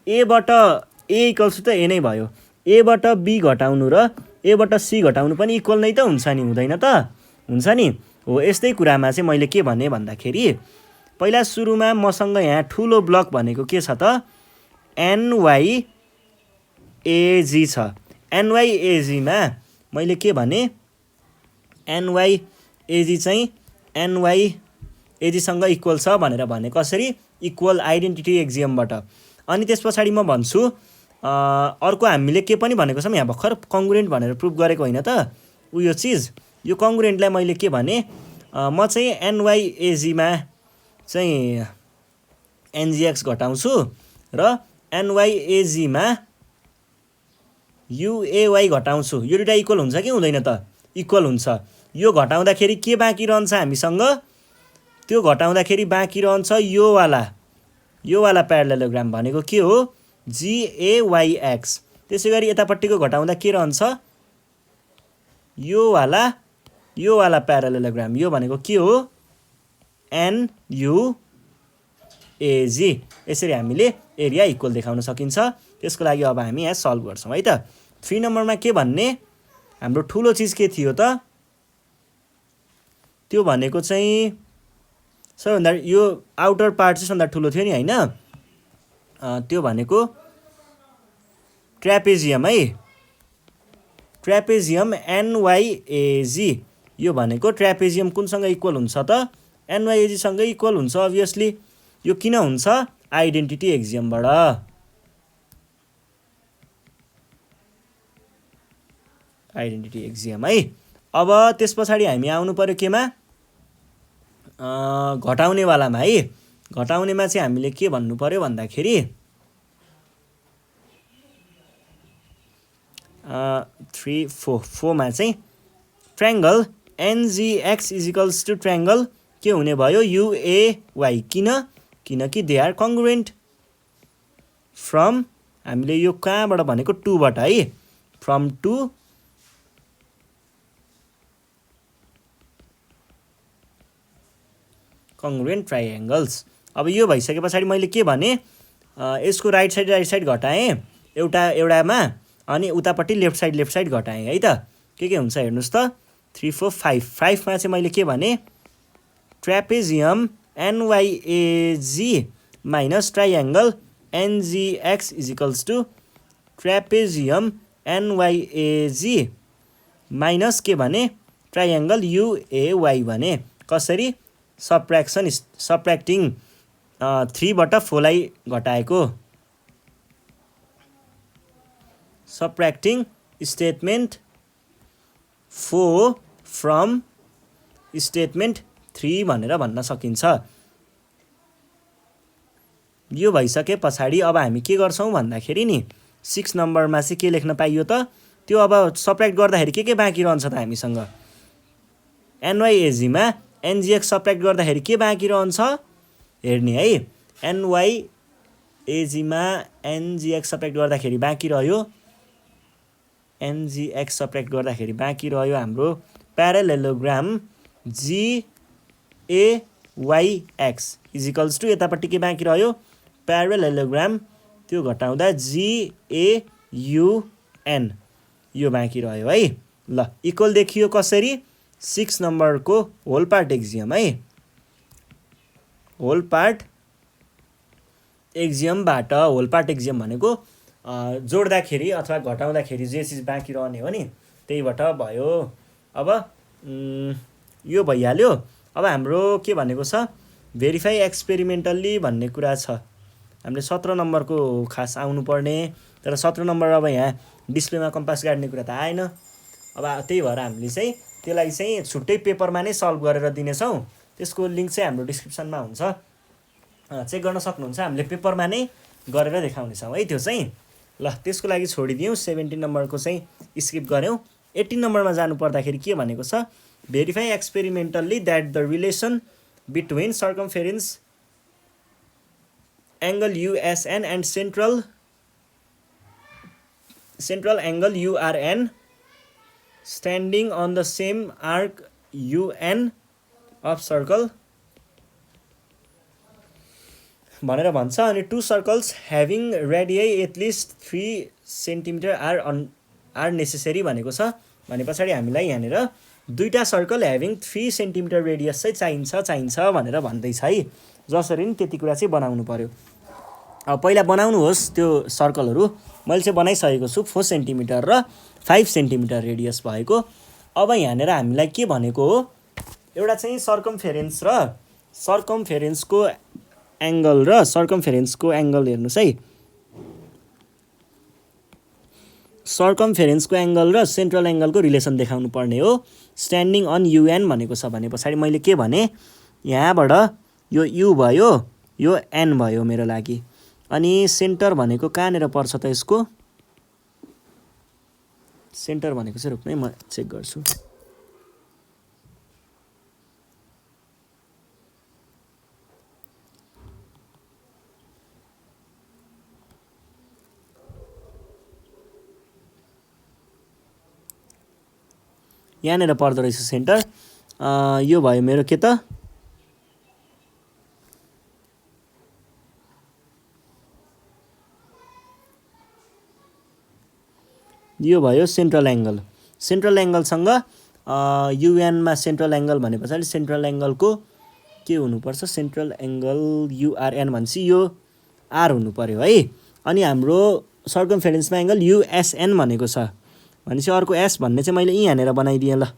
एबाट ए इक्वल्स टु त ए नै भयो, एबाट बी घटाउनु र एबाट सी घटाउनु पनि इक्वल नै त हुन्छ नि, हुँदैन त? हुन्छ नि। हो यस्तै कुरामा चाहिँ मैले के भने भन्दाखेरि पहिला सुरुमा मसँग यहाँ ठुलो ब्लक भनेको के छ त? एनवाइएजी छ। एनवाइएजीमा मैले के भने एनवाइएजी चाहिँ एनवाइएजीसँग इक्वल छ भनेर भने। कसरी? इक्वल आइडेन्टिटी एक्जियमबाट। अनि त्यस पछाडि म भन्छु अर्को हामीले के पनि भनेको छौँ यहाँ भर्खर कङ्ग्रुएन्ट भनेर प्रुभ गरेको होइन त यो चिज। यो कङ्ग्रुएन्टलाई मैले के भने म चाहिँ एनवाइएजीमा चाहिँ एनजिएक्स घटाउँछु र एनवाइएजीमा युएवाई घटाउँछु। यो दुइटा इक्वल हुन्छ कि हुँदैन त? इक्वल हुन्छ। यो घटाउँदाखेरि के बाँकी रहन्छ हामीसँग? त्यो घटाउँदाखेरि बाँकी रहन्छ यो वाला प्यारालेलोग्राम भनेको के हो? जिएवाइएक्स। त्यसै गरी यतापट्टिको घटाउँदा के रहन्छ? यो वाला प्यारालेलोग्राम, यो भनेको के हो? एनयुएजी। यसरी हामीले एरिया इक्वल देखाउन सकिन्छ। त्यसको लागि अब हामी यहाँ सल्भ गर्छौँ है त। 3 नम्बरमा के भन्ने? हाम्रो ठुलो चिज के थियो त? त्यो भनेको चाहिँ सबैभन्दा यो आउटर पार्ट चाहिँ सबभन्दा ठुलो थियो नि होइन? त्यो भनेको ट्र्यापेजियम है, ट्र्यापेजियम एनवाइएजी। यो भनेको ट्र्यापेजियम कुनसँग इक्वल हुन्छ त? एनवाइएजीसँगै इक्वल हुन्छ अभियसली। यो किन हुन्छ? आइडेन्टिटी एक्जियमबाट। आइडेन्टिटी एक्जियम है। अब त्यस पछाडि हामी आउनु पर्यो केमा? घटाउनेवालामा है, घटाउनेमा चाहिँ हामीले के भन्नु पर्यो भन्दाखेरि 3 4 मा चाहिँ triangle NGX is equals to triangle के हुने भयो UAY, किनकि दे आर कङ्ग्रुएन्ट फ्रम, हामीले यो कहाँबाट भनेको 2 बाट है, फ्रम 2 कङ्ग्रुएन्ट ट्रायङ्गल्स। अब यो भइसके पछाडि मैले के भने यसको राइट साइड घटाएँ एउटामा, अनि उतापट्टि लेफ्ट साइड घटाएँ है त। के हुन्छ हेर्नुहोस् त 3 4 5 मा चाहिँ मैले के भने trapezium NYAG minus triangle NGX is equals to trapezium NYAG minus के भने ट्रायङ्गल UAY भने। कसरी? सब्ट्र्याक्टिङ 3 बाट 4 लाई घटाएको, सब्ट्र्याक्टिङ स्टेटमेन्ट 4 फ्रम स्टेटमेन्ट 3 भनेर भन्न सकिन्छ। यो भइसके पछाडि अब हामी के गर्छौँ भन्दाखेरि नि 6 नम्बरमा चाहिँ के लेख्न पाइयो त, त्यो अब सब्ट्र्याक्ट गर्दाखेरि के बाँकी रहन्छ त हामीसँग, NYAG मा NGX सब्ट्र्याक्ट गर्दाखेरि के बाँकी रहन्छ हेर्ने है। NYAG मा NGX सब्ट्र्याक्ट गर्दाखेरि बाँकी रह्यो, NGX सब्ट्र्याक्ट गर्दाखेरि बाँकी रह्यो हाम्रो प्यारालेलोग्राम GAYX इजिकल्स टु यतापट्टि के बाँकी रह्यो प्यारालेलोग्राम, त्यो घटाउँदा GAUN यो बाँकी रह्यो है। ल इक्वल देखियो कसरी 6 नम्बरको होल पार्ट एक्जियम है, होल पार्ट एक्जियमबाट, होल पार्ट एक्जियम भनेको जोड्दाखेरि अथवा घटाउँदाखेरि जे चिज बाँकी रहने हो नि त्यहीबाट भयो। अब यो भइहाल्यो। अब हाम्रो के भनेको छ भेरिफाई एक्सपेरिमेन्टल्ली भन्ने कुरा छ, हामीले 17 नम्बरको खास आउनुपर्ने, तर 17 नम्बर अब यहाँ डिस्प्लेमा कम्पास गाड्ने कुरा त आएन। अब त्यही भएर हामीले चाहिँ त्यसलाई चाहिँ छुट्टै पेपरमा नै सल्भ गरेर दिनेछौँ, त्यसको लिङ्क चाहिँ हाम्रो डिस्क्रिप्सनमा हुन्छ, चेक गर्न सक्नुहुन्छ। हामीले पेपरमा नै गरेर देखाउनेछौँ है त्यो चाहिँ। ल त्यसको लागि छोडिदियौँ, 17 नम्बरको चाहिँ स्किप गऱ्यौँ। 18 नम्बरमा जानु पर्दाखेरि के भनेको छ verify experimentally that the relation between circumference angle USN and central angle URN standing on the same arc UN of circle भनेर भन्छ। अनि 2 circles having radii at least 3 centimetre are necessary भनेको छ। भने पछाडि हामीलाई यहाँनिर 2टा सर्कल ह्याभिङ 3 सेन्टिमिटर रेडियस चाहिँ चाहिन्छ भनेर भन्दैछ है। जसरी नि त्यति कुरा चाहिँ बनाउनु पर्यो। अब पहिला बनाउनुहोस् त्यो सर्कलहरू, मैले चाहिँ बनाइसकेको छु 4 सेन्टिमिटर र 5 सेन्टिमिटर रेडियस भएको। अब यहाँनिर हामीलाई के भनेको हो एउटा चाहिँ सर्कमफेरेन्स र सर्कमफेरेन्सको एङ्गल हेर्नुहोस् है, सर्कमफेरेन्सको एङ्गल र सेन्ट्रल एङ्गलको रिलेसन देखाउनु पर्ने हो। स्ट्यान्डिङ अन UN भनेको छ भने पछाडि मैले के भने यहाँबाट यो U भयो, यो N भयो मेरो लागि, अनि सेन्टर भनेको कहाँनिर पर्छ त यसको, सेन्टर भनेको चाहिँ रुक्नै म चेक गर्छु। यहाँनिर पर्दो रहेछ सेन्टर। यो भयो मेरो के त यो भयो सेन्ट्रल एङ्गल। सेन्ट्रल एङ्गलसँग UN मा सेन्ट्रल एङ्गल भने पछाडि सेन्ट्रल एङ्गलको के हुनुपर्छ, सेन्ट्रल एङ्गल URN भनेपछि यो R हुनु पर्यो है। अनि हाम्रो सर्कमफेरेन्समा एङ्गल USN भनेको छ भनेपछि अर्को S भन्ने चाहिँ मैले यहाँनिर बनाइदिएँ। ल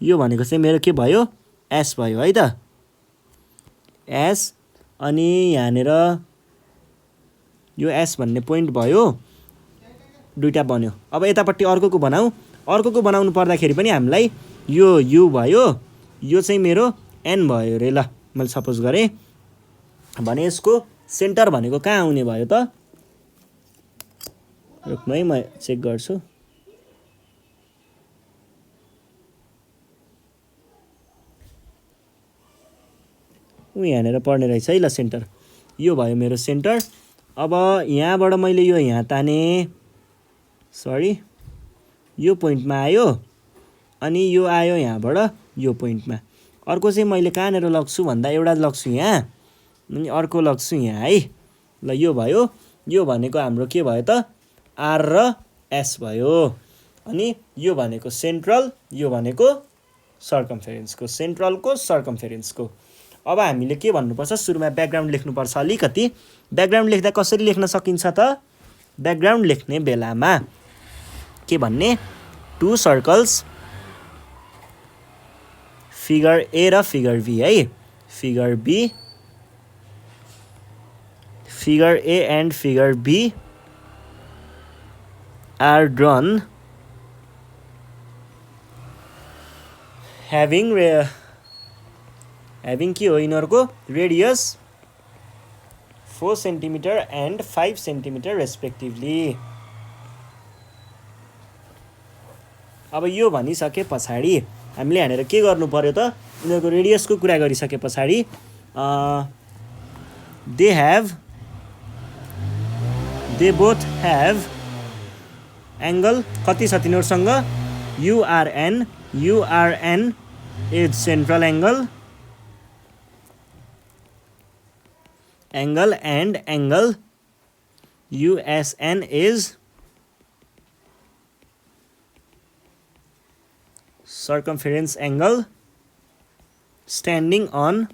यो भनेको चाहिँ मेरो के भयो S भयो है त, S। अनि यहाँनिर यो S भन्ने पोइन्ट भयो, 2टा बन्यो। अब यतापट्टि अर्कोको बनाउँ। अर्कोको बनाउनु पर्दाखेरि पनि हामीलाई यो U भयो, यो चाहिँ मेरो एन भयो अरे। ल मैले सपोज गरेँ भने यसको सेन्टर भनेको कहाँ आउने भयो त? रुक्नु है, म चेक गर्छु। यहाँनिर पर्ने रहेछ है। ल सेन्टर यो भयो मेरो सेन्टर। अब यहाँबाट मैले यो यहाँ ताने, सरी यो पोइन्टमा आयो, अनि यो आयो यहाँबाट यो पोइन्टमा। अर्को चाहिँ मैले कहाँनिर लग्छु भन्दा एउटा लग्छु यहाँ, अनि अर्को लग्छु यहाँ है। ल यो भयो। यो भनेको हाम्रो के भयो त? आर र एस भयो। अनि यो भनेको सेन्ट्रल, यो भनेको सर्कमफेरेन्सको, सेन्ट्रलको सर्कमफेरेन्सको। अब हामीले के भन्नुपर्छ? सुरुमा ब्याकग्राउन्ड लेख्नुपर्छ अलिकति। ब्याकग्राउन्ड लेख्दा कसरी लेख्न सकिन्छ त? ब्याकग्राउन्ड लेख्ने बेलामा के भन्ने? टु सर्कल्स, फिगर ए र फिगर बी है। Figure B, figure A and figure B are drawn having के हो यिनीहरूको? Radius 4 centimetre and 5 centimetre respectively. अब यो भनिसके पछाडि हामीले यहाँनिर के गर्नु पर्यो त? यिनीहरूको रेडियसको कुरा गरिसके पछाडि दे बोथ ह्याभ एङ्गल कति छ तिनीहरूसँग? URN. URN is central angle, and angle USN is circumference angle standing on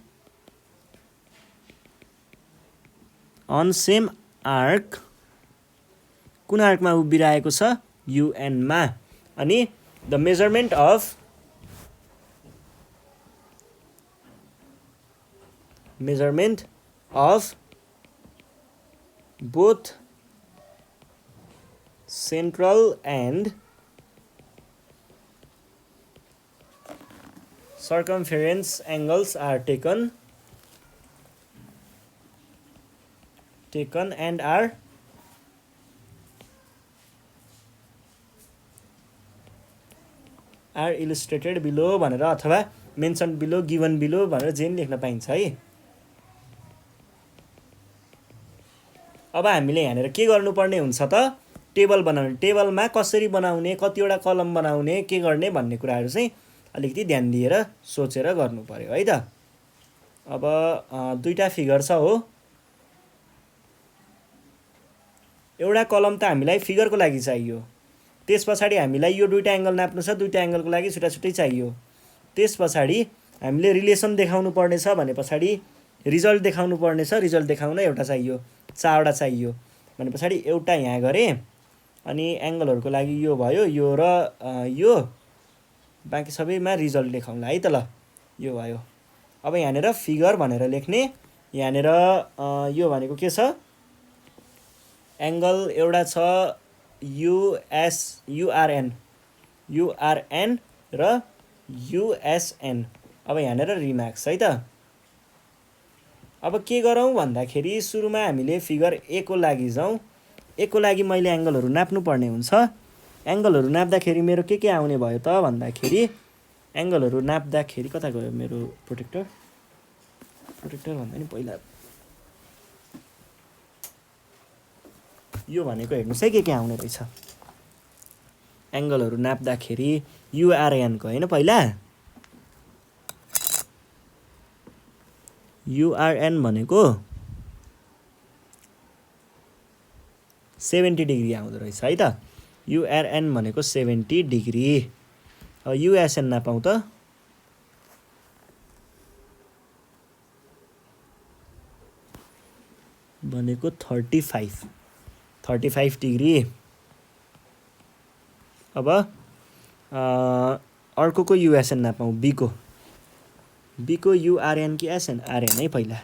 same arc। कुन आर्कमा उभिरहेको छ? UN मा। अनि the measurement of both central and circumference angles are taken and are illustrated below भनेर अथवा mentioned below, given below भनेर जे पनि लेख्न पाइन्छ है। अब हामीले यहाँनिर के गर्नुपर्ने हुन्छ त? टेबल बनाउने। टेबलमा कसरी बनाउने, कतिवटा कलम बनाउने, के गर्ने भन्ने कुराहरू चाहिँ अलिकति ध्यान दिएर सोचेर गर्नु पर्यो है त। अब दुईटा फिगर छ हो। एउटा कलम त हामीलाई फिगरको लागि चाहियो। त्यस पछाडि हामीलाई यो दुईटा एङ्गल नाप्नु छ, दुईटा एङ्गलको लागि छुट्टा छुट्टै चाहियो। त्यस पछाडि हामीले रिलेसन देखाउनु पर्ने छ भने पछाडि रिजल्ट देखाउनु पर्ने छ। रिजल्ट देखाउन एउटा चाहियो, चारवटा चाहियो भने पछाडि एउटा यहाँ गरेँ। अनि एङ्गलहरूको लागि यो भयो, यो र यो, बाँकी सबैमा रिजल्ट लेखाउँला है त। ल यो भयो। अब यहाँनिर फिगर भनेर लेख्ने। यहाँनिर यो भनेको के छ? एङ्गल एउटा छ युआरएन र युएसएन। अब यहाँनिर रिमार्क्स है त। अब के गरौँ भन्दाखेरि सुरुमा हामीले फिगर ए को लागि जाउँ। ए को लागि मैले एङ्गलहरू नाप्नु पर्ने हुन्छ। एङ्गलहरू नाप्दाखेरि मेरो के आउने भयो त भन्दाखेरि, एङ्गलहरू नाप्दाखेरि कता गयो मेरो प्रोटेक्टर भन्दा नि पहिला यो भनेको हेर्नुहोस् है के आउने रहेछ। एङ्गलहरू नाप्दाखेरि युआरएनको होइन, पहिला युआरएन भनेको 70 डिग्री आउँदो रहेछ है त। युआरएन भनेको 70 डिग्री। अब युएसएन नापाउँ त? भनेको 35 डिग्री। अब अर्को युएसएन नापाउँ, बीको युआरएन कि एसएन? आरएन है पहिला।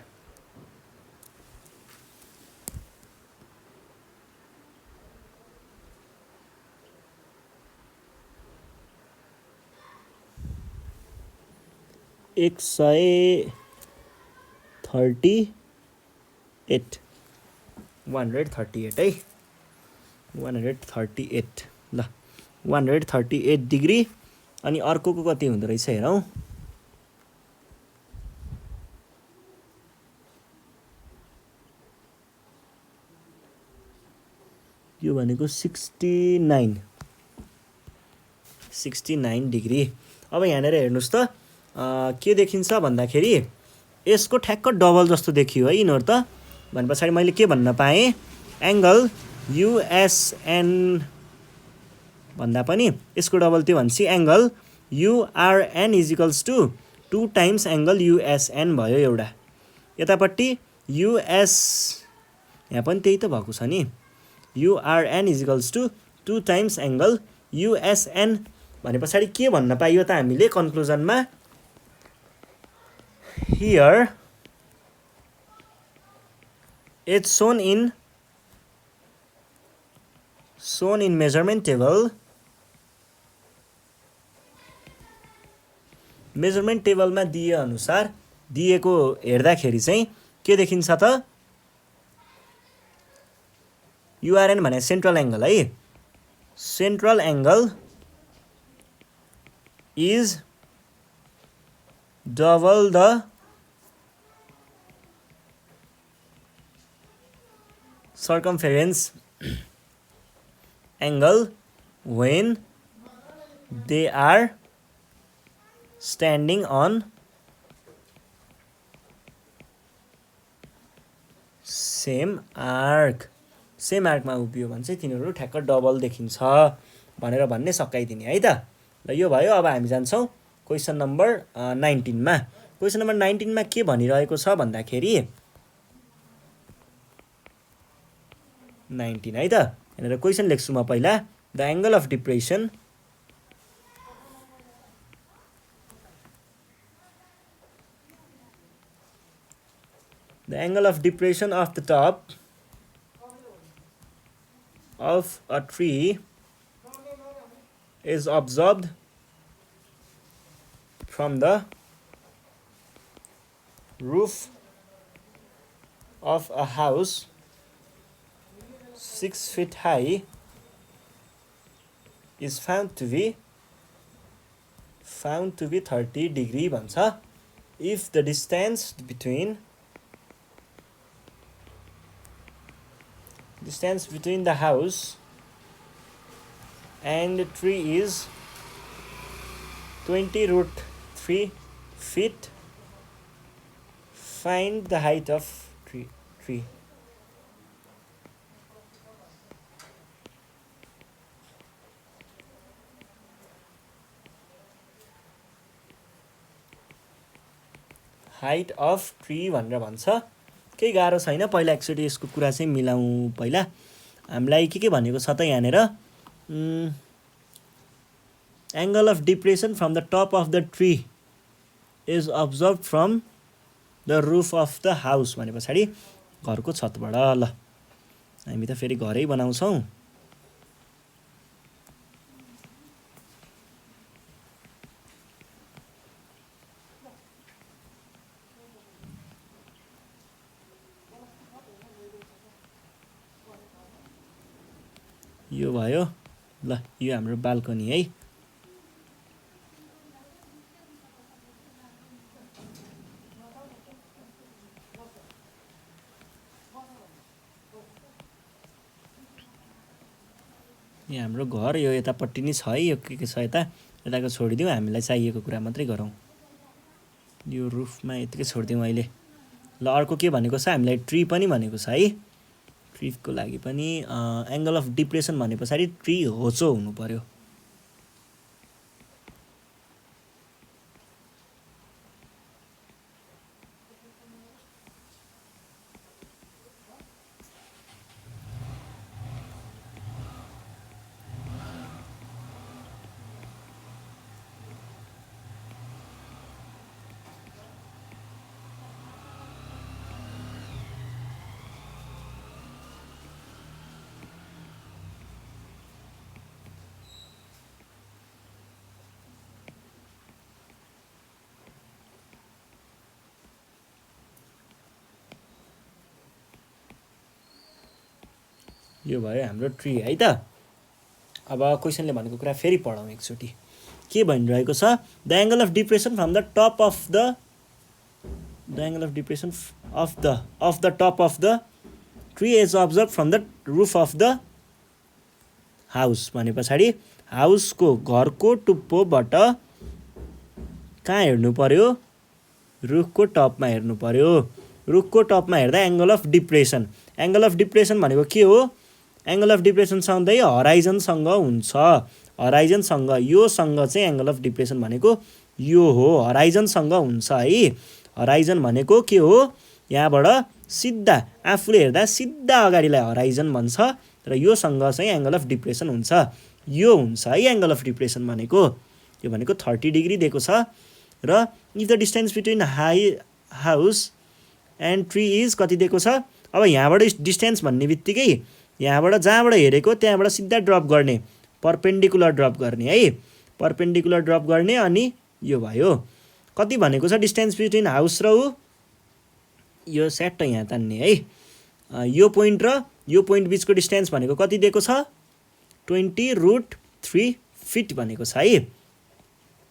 138 138 है 138 ल 138 डिग्री अनि अर्कोको कति हुँदो रहेछ हेरौँ यो भनेको 69 डिग्री अब यहाँनिर हेर्नुस् त के देखिन्छ भन्दाखेरि यसको ठ्याक्क डबल जस्तो देखियो है यिनीहरु त भने पछाडी मैले के भन्न पाएँ एंगल युएसएन भन्दा पनि यसको डबल त्यो भनेपछि angle URN is equals to 2 times angle USN भयो एउटा यतापट्टि युएस यहाँ पनि त्यही त भएको छ नि URN is equals to 2 times angle USN भने पछाडी के भन्न पाइयो त हामीले कन्क्लुजनमा here it's shown in measurement table मा दिए अनुसार दिएको हेर्दाखेरि चाहिँ के देखिन्छ त URN भने सेन्ट्रल एंगल है central angle is double the circumference angle when they are standing on same arc मा उभियो भने चाहिँ तिनीहरु ठ्याक्क डबल देखिन्छ भनेर भन्ने सकाइदिने है त ल यो भयो अब हामी जान्छौं क्वेशन नम्बर 19 मा क्वेशन नम्बर 19 मा के भनिरहेको छ भन्दाखेरि 19 है त यहाँनिर क्वेशन लेख्छु म पहिला the angle of depression of the top of a tree is observed from the roof of a house 6 feet high is found to be 30 degree भन्छ if the distance between the house and the tree is 20√3 feet find the height of tree height of tree भनेर भन्छ केही गाह्रो छैन पहिला एकचोटी यसको कुरा चाहिँ मिलाउँ पहिला हामीलाई के भनेको छ त यहाँनिर angle of depression from the top of the tree is observed from the roof of the house भने पछाडी घरको छतबाट ल हामी त फेरि घरै बनाउँछौं यो भयो ल यो हाम्रो बाल्कनी है यहाँ हाम्रो घर यो यतापट्टि नै छ है यो के छ यताको छोडिदिउँ हामीलाई चाहिएको कुरा मात्रै गरौँ यो रुफमा यतिकै छोडिदिउँ अहिले ल अर्को के भनेको छ हामीलाई ट्री पनि भनेको छ है ट्रीको लागि पनि एंगल अफ डिप्रेसन भने पछाडी ट्री होचो हुनु पर्यो यो भयो हाम्रो ट्री है त। अब क्वेसनले भनेको कुरा फेरि पढौँ एकचोटि। के भनिरहेको छ, the angle of depression from the top of the angle of depression of the top of the tree is observe from the roof of the house भने पछाडि हाउसको घरको टुप्पोबाट कहाँ हेर्नु पर्यो, रुखको टपमा हेर्नु पर्यो। रुखको टपमा हेर्दा angle of depression, angle of depression भनेको के हो, एङ्गल अफ डिप्रेसन सधैँ हराइजनसँग हुन्छ। हराइजनसँग, योसँग चाहिँ एङ्गल अफ डिप्रेसन भनेको यो हो, हराइजनसँग हुन्छ है। हराइजन भनेको के हो, यहाँबाट सिधा आफूले हेर्दा सिधा अगाडिलाई हराइजन भन्छ र योसँग चाहिँ एङ्गल अफ डिप्रेसन हुन्छ। यो हुन्छ है एङ्गल अफ डिप्रेसन भनेको। यो भनेको 30 डिग्री दिएको छ र if the distance between house and tree is कति दिएको छ। अब यहाँबाट डिस्टेन्स भन्ने बित्तिकै यहाँबाट जहाँबाट हेरेको त्यहाँबाट सिधा ड्रप गर्ने, पर्पेन्डिकुलर ड्रप गर्ने है, पर्पेन्डिकुलर ड्रप गर्ने। अनि यो भयो कति भनेको छ डिस्टेन्स बिट्विन हाउस र यो सेट यहाँ तान्ने है। यो पोइन्ट र यो पोइन्ट बिचको डिस्टेन्स भनेको कति दिएको छ, 20√3 फिट भनेको छ है,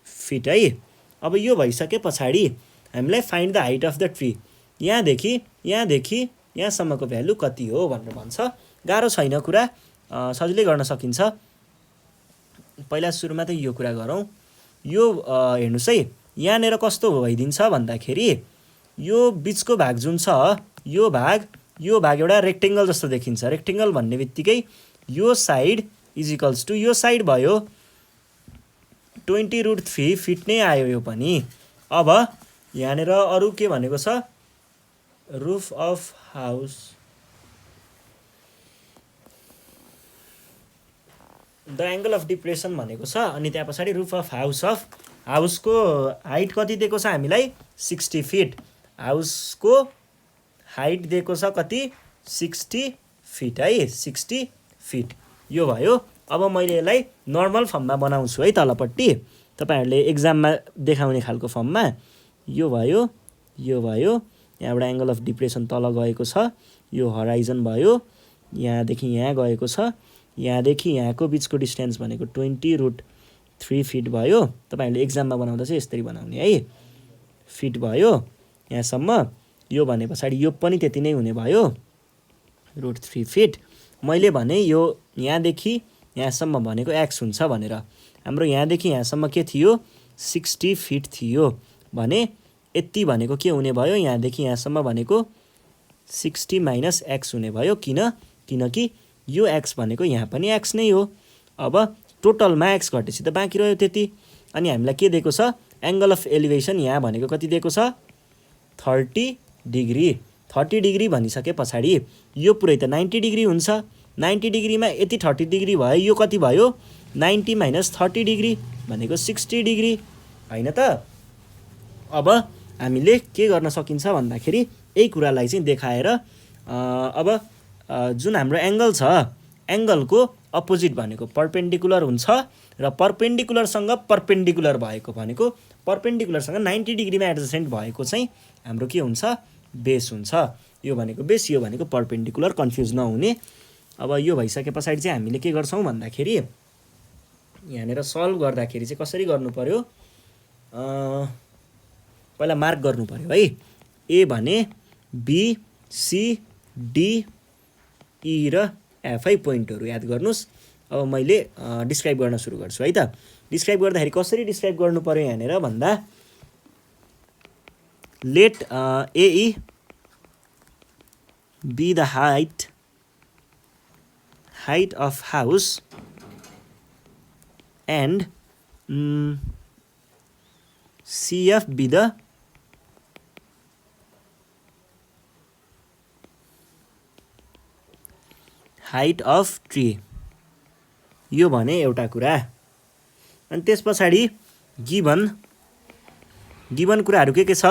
फिट है। अब यो भइसके पछाडि हामीलाई find the height of the tree, यहाँदेखि यहाँसम्मको भ्यालु कति हो भनेर भन्छ। गाह्रो छैन कुरा, सजिलै गर्न सकिन्छ। पहिला सुरुमा त यो कुरा गरौँ। यो हेर्नुहोस् है, यहाँनिर कस्तो भइदिन्छ भन्दाखेरि यो बिचको भाग जुन छ, यो भाग एउटा रेक्टेङ्गल जस्तो देखिन्छ। रेक्टेङ्गल भन्ने बित्तिकै यो साइड इज इक्वल्स टु यो साइड भयो 20√3 फिट नै आयो यो पनि। अब यहाँनिर अरू के भनेको छ, roof of house, the angle of depression भनेको छ। अनि त्यहाँ पछाडि रुफ अफ हाउसको हाइट कति दिएको छ हामीलाई, 60 फिट। हाउसको हाइट दिएको छ कति, 60 फिट है, 60 फिट। यो भयो। अब मैले यसलाई नर्मल फर्ममा बनाउँछु है तलपट्टि, तपाईँहरूले एक्जाममा देखाउने खालको फर्ममा। यो भयो, यहाँबाट एङ्गल अफ डिप्रेसन तल गएको छ, यो हराइजन भयो, यहाँदेखि यहाँ गएको छ, यहाँदेखि यहाँको बिचको डिस्टेन्स भनेको 20√3 फिट भयो। तपाईँहरूले एक्जाममा बनाउँदा चाहिँ यसरी बनाउने है, फिट भयो यहाँसम्म। यो भने पछाडि यो पनि त्यति नै हुने भयो, √3 फिट। मैले भने यो यहाँदेखि यहाँसम्म भनेको एक्स हुन्छ भनेर, हाम्रो यहाँदेखि यहाँसम्म के थियो, 60 फिट थियो भने यति भनेको के हुने भयो, यहाँदेखि यहाँसम्म भनेको 60 माइनस एक्स हुने भयो। किनकि यो एक्स भनेको यहाँ पनि एक्स नै हो। अब टोटलमा एक्स घटेपछि त बाँकी रह्यो त्यति। अनि हामीलाई के दिएको छ, एङ्गल अफ एलिभेसन यहाँ भनेको कति दिएको छ, 30 डिग्री। 30 डिग्री भनिसके पछाडि यो पुरै त 90 डिग्री हुन्छ। 90 डिग्रीमा यति 30 डिग्री भयो, यो कति भयो, 90 माइनस 30 डिग्री भनेको 60 डिग्री होइन त। अब हामीले के गर्न सकिन्छ भन्दाखेरि यही कुरालाई चाहिँ देखाएर अब जुन हाम्रो एङ्गल छ, एङ्गलको अपोजिट भनेको पर्पेन्डिकुलर हुन्छ र पर्पेन्डिकुलरसँग पर्पेन्डिकुलर भएको भनेको पर्पेन्डिकुलरसँग 90 डिग्रीमा एडजसेन्ट भएको चाहिँ हाम्रो के हुन्छ, बेस हुन्छ। यो भनेको बेस, यो भनेको पर्पेन्डिकुलर, कन्फ्युज नहुने। अब यो भइसके पछाडि चाहिँ हामीले के गर्छौँ भन्दाखेरि यहाँनिर सल्भ गर्दाखेरि चाहिँ कसरी गर्नु पर्यो, पहिला मार्क गर्नु पर्यो है। ए भने बी सी डी ई र एफ है पोइन्टहरू याद गर्नुहोस्। अब मैले डिस्क्राइब गर्न सुरु गर्छु है त। डिस्क्राइब गर्दाखेरि कसरी डिस्क्राइब गर्नु पर्यो यहाँनिर भन्दा, let AE be the height of house and CF be the height of tree। यो भने एउटा कुरा। अनि त्यस पछाडि गिभन कुराहरू के छ,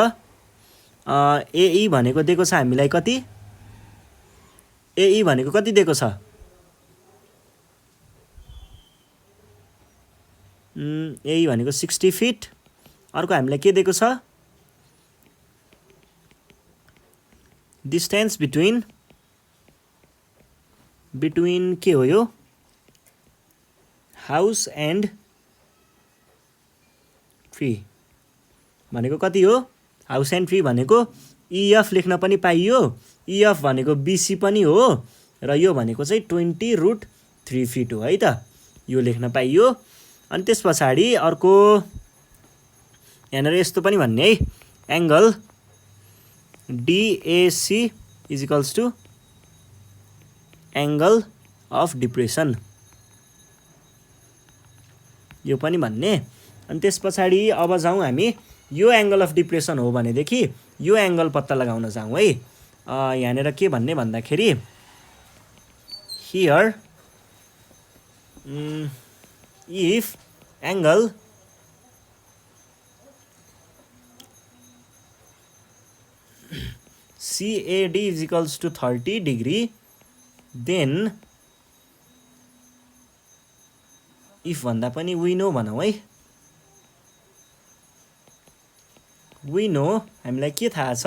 एई भनेको दिएको छ हामीलाई कति, एई भनेको कति दिएको छ, एई भनेको 60 फिट। अर्को हामीलाई के दिएको छ, डिस्टेन्स बिट्विन बिट्विन के हो यो हाउस एन्ड ट्री भनेको कति हो हाउस एन्ड ट्री भनेको इएफ लेख्न पनि पाइयो इएफ भनेको बिसी पनि हो र यो भनेको चाहिँ 20√3 फिट हो है त यो लेख्न पाइयो अनि त्यस पछाडि अर्को यहाँनिर यस्तो पनि भन्ने है angle DAC is equals to angle of depression यो पनि भन्ने अनि त्यस पछाडि अब जाउँ हामी यो एङ्गल अफ डिप्रेसन हो भनेदेखि यो एङ्गल पत्ता लगाउन जाउँ है यहाँनिर के भन्ने भन्दाखेरि here if angle CAD is equals to 30 degree then if भन्दा पनि we know भनौँ है we know हामीलाई के थाहा छ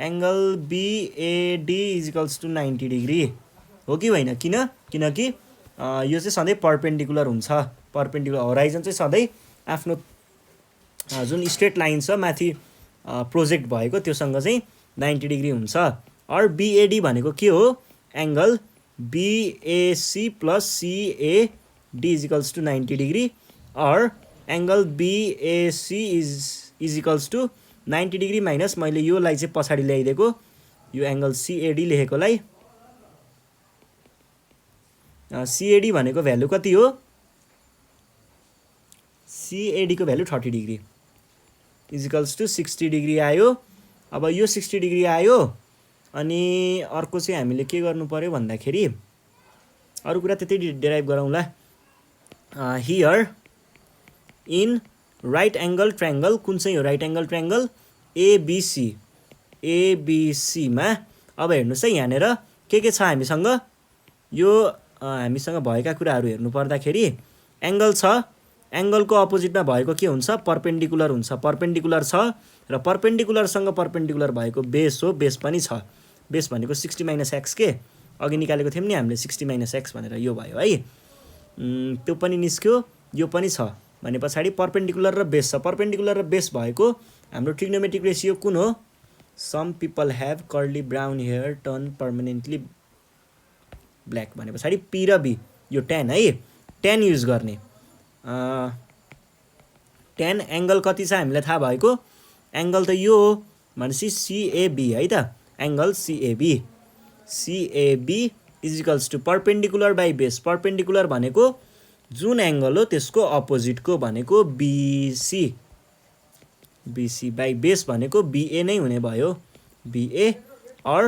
angle BAD is equals to 90 degree हो कि होइन किनकि यो चाहिँ सधैँ पर्पेन्डिकुलर हुन्छ पर्पेन्डिकुलर होराइजन चाहिँ सधैँ आफ्नो जुन स्ट्रेट लाइन छ माथि प्रोजेक्ट भएको त्योसँग चाहिँ 90 डिग्री हुन्छ और BAD भनेको के हो angle BAC plus CAD is equals to 90 degree और angle BAC is equals to 90 degree minus मैले योलाई चाहिँ पछाडि ल्याइदिएको यो एङ्गल CAD लेखेकोलाई CAD भनेको भ्यालु कति हो CAD को भ्यालु 30 degree is equals to 60 degree आयो अब यो 60 डिग्री आयो अनि अर्को चाहिँ हामीले के गर्नु पर्यो भन्दाखेरि अरु कुरा त्यतै डेराइभ गरौँला here in right angle triangle कुन चाहिँ हो राइट एङ्गल ट्रायंगल ABC मा अब हेर्नुस् है यहाँनेर के छ हामीसँग यो हामीसँग भएका कुराहरु हेर्नु पर्दाखेरि एङ्गल छ एङ्गलको अपोजिटमा भएको के हुन्छ पर्पेन्डिकुलर हुन्छ पर्पेन्डिकुलर छ र पर्पेन्डिकुलरसँग पर्पेन्डिकुलर भएको बेस हो बेस पनि छ बेस भनेको 60 - x के अघि निकालेको थियौं नि हामीले 60 - x भनेर यो भयो है त्यो पनि निस्क्यो यो पनि छ भने पछाडी पर्पेन्डिकुलर र बेस छ पर्पेन्डिकुलर र बेस भएको हाम्रो ट्रिग्नोमेट्रिक रेशियो कुन हो some people have curly brown hair turn permanently black भने पछाडी p र b यो tan है tan युज गर्ने tan एङ्गल कति छ हामीलाई थाहा भएको एङ्गल त यो हो भनेपछि CAB है त angle CAB is equals to perpendicular by base perpendicular भनेको जुन एङ्गल हो त्यसको अपोजिटको भनेको BC बाइ बेस भनेको BA नै हुने भयो BA और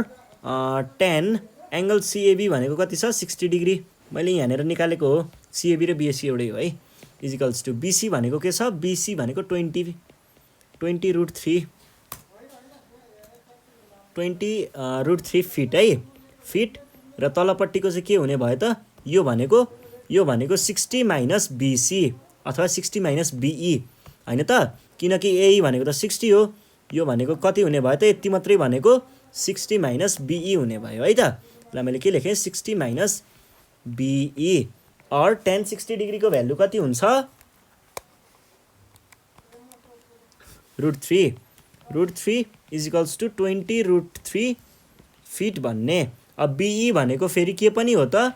tan एङ्गल CAB भनेको कति छ 60 डिग्री मैले यहाँनेर निकालेको हो CAB र BAC एउटै हो है इज इक्वल्स टु BC भनेको के छ BC भनेको 20√3 फिट है फिट र तलपट्टिको चाहिँ के हुने भयो त यो भनेको 60 - BC अथवा 60 - BE हैन त किनकि AE भनेको त 60 हो यो भनेको कति हुने भयो त यति मात्रै भनेको 60 - BE हुने भयो है त ल मैले के लेखेँ 60 - BE और tan 60 डिग्री को भ्यालु कति हुन्छ √3 इज इक्वल्स टु 20√3 फिट भन्ने अब BE भनेको फेरि के पनि हो त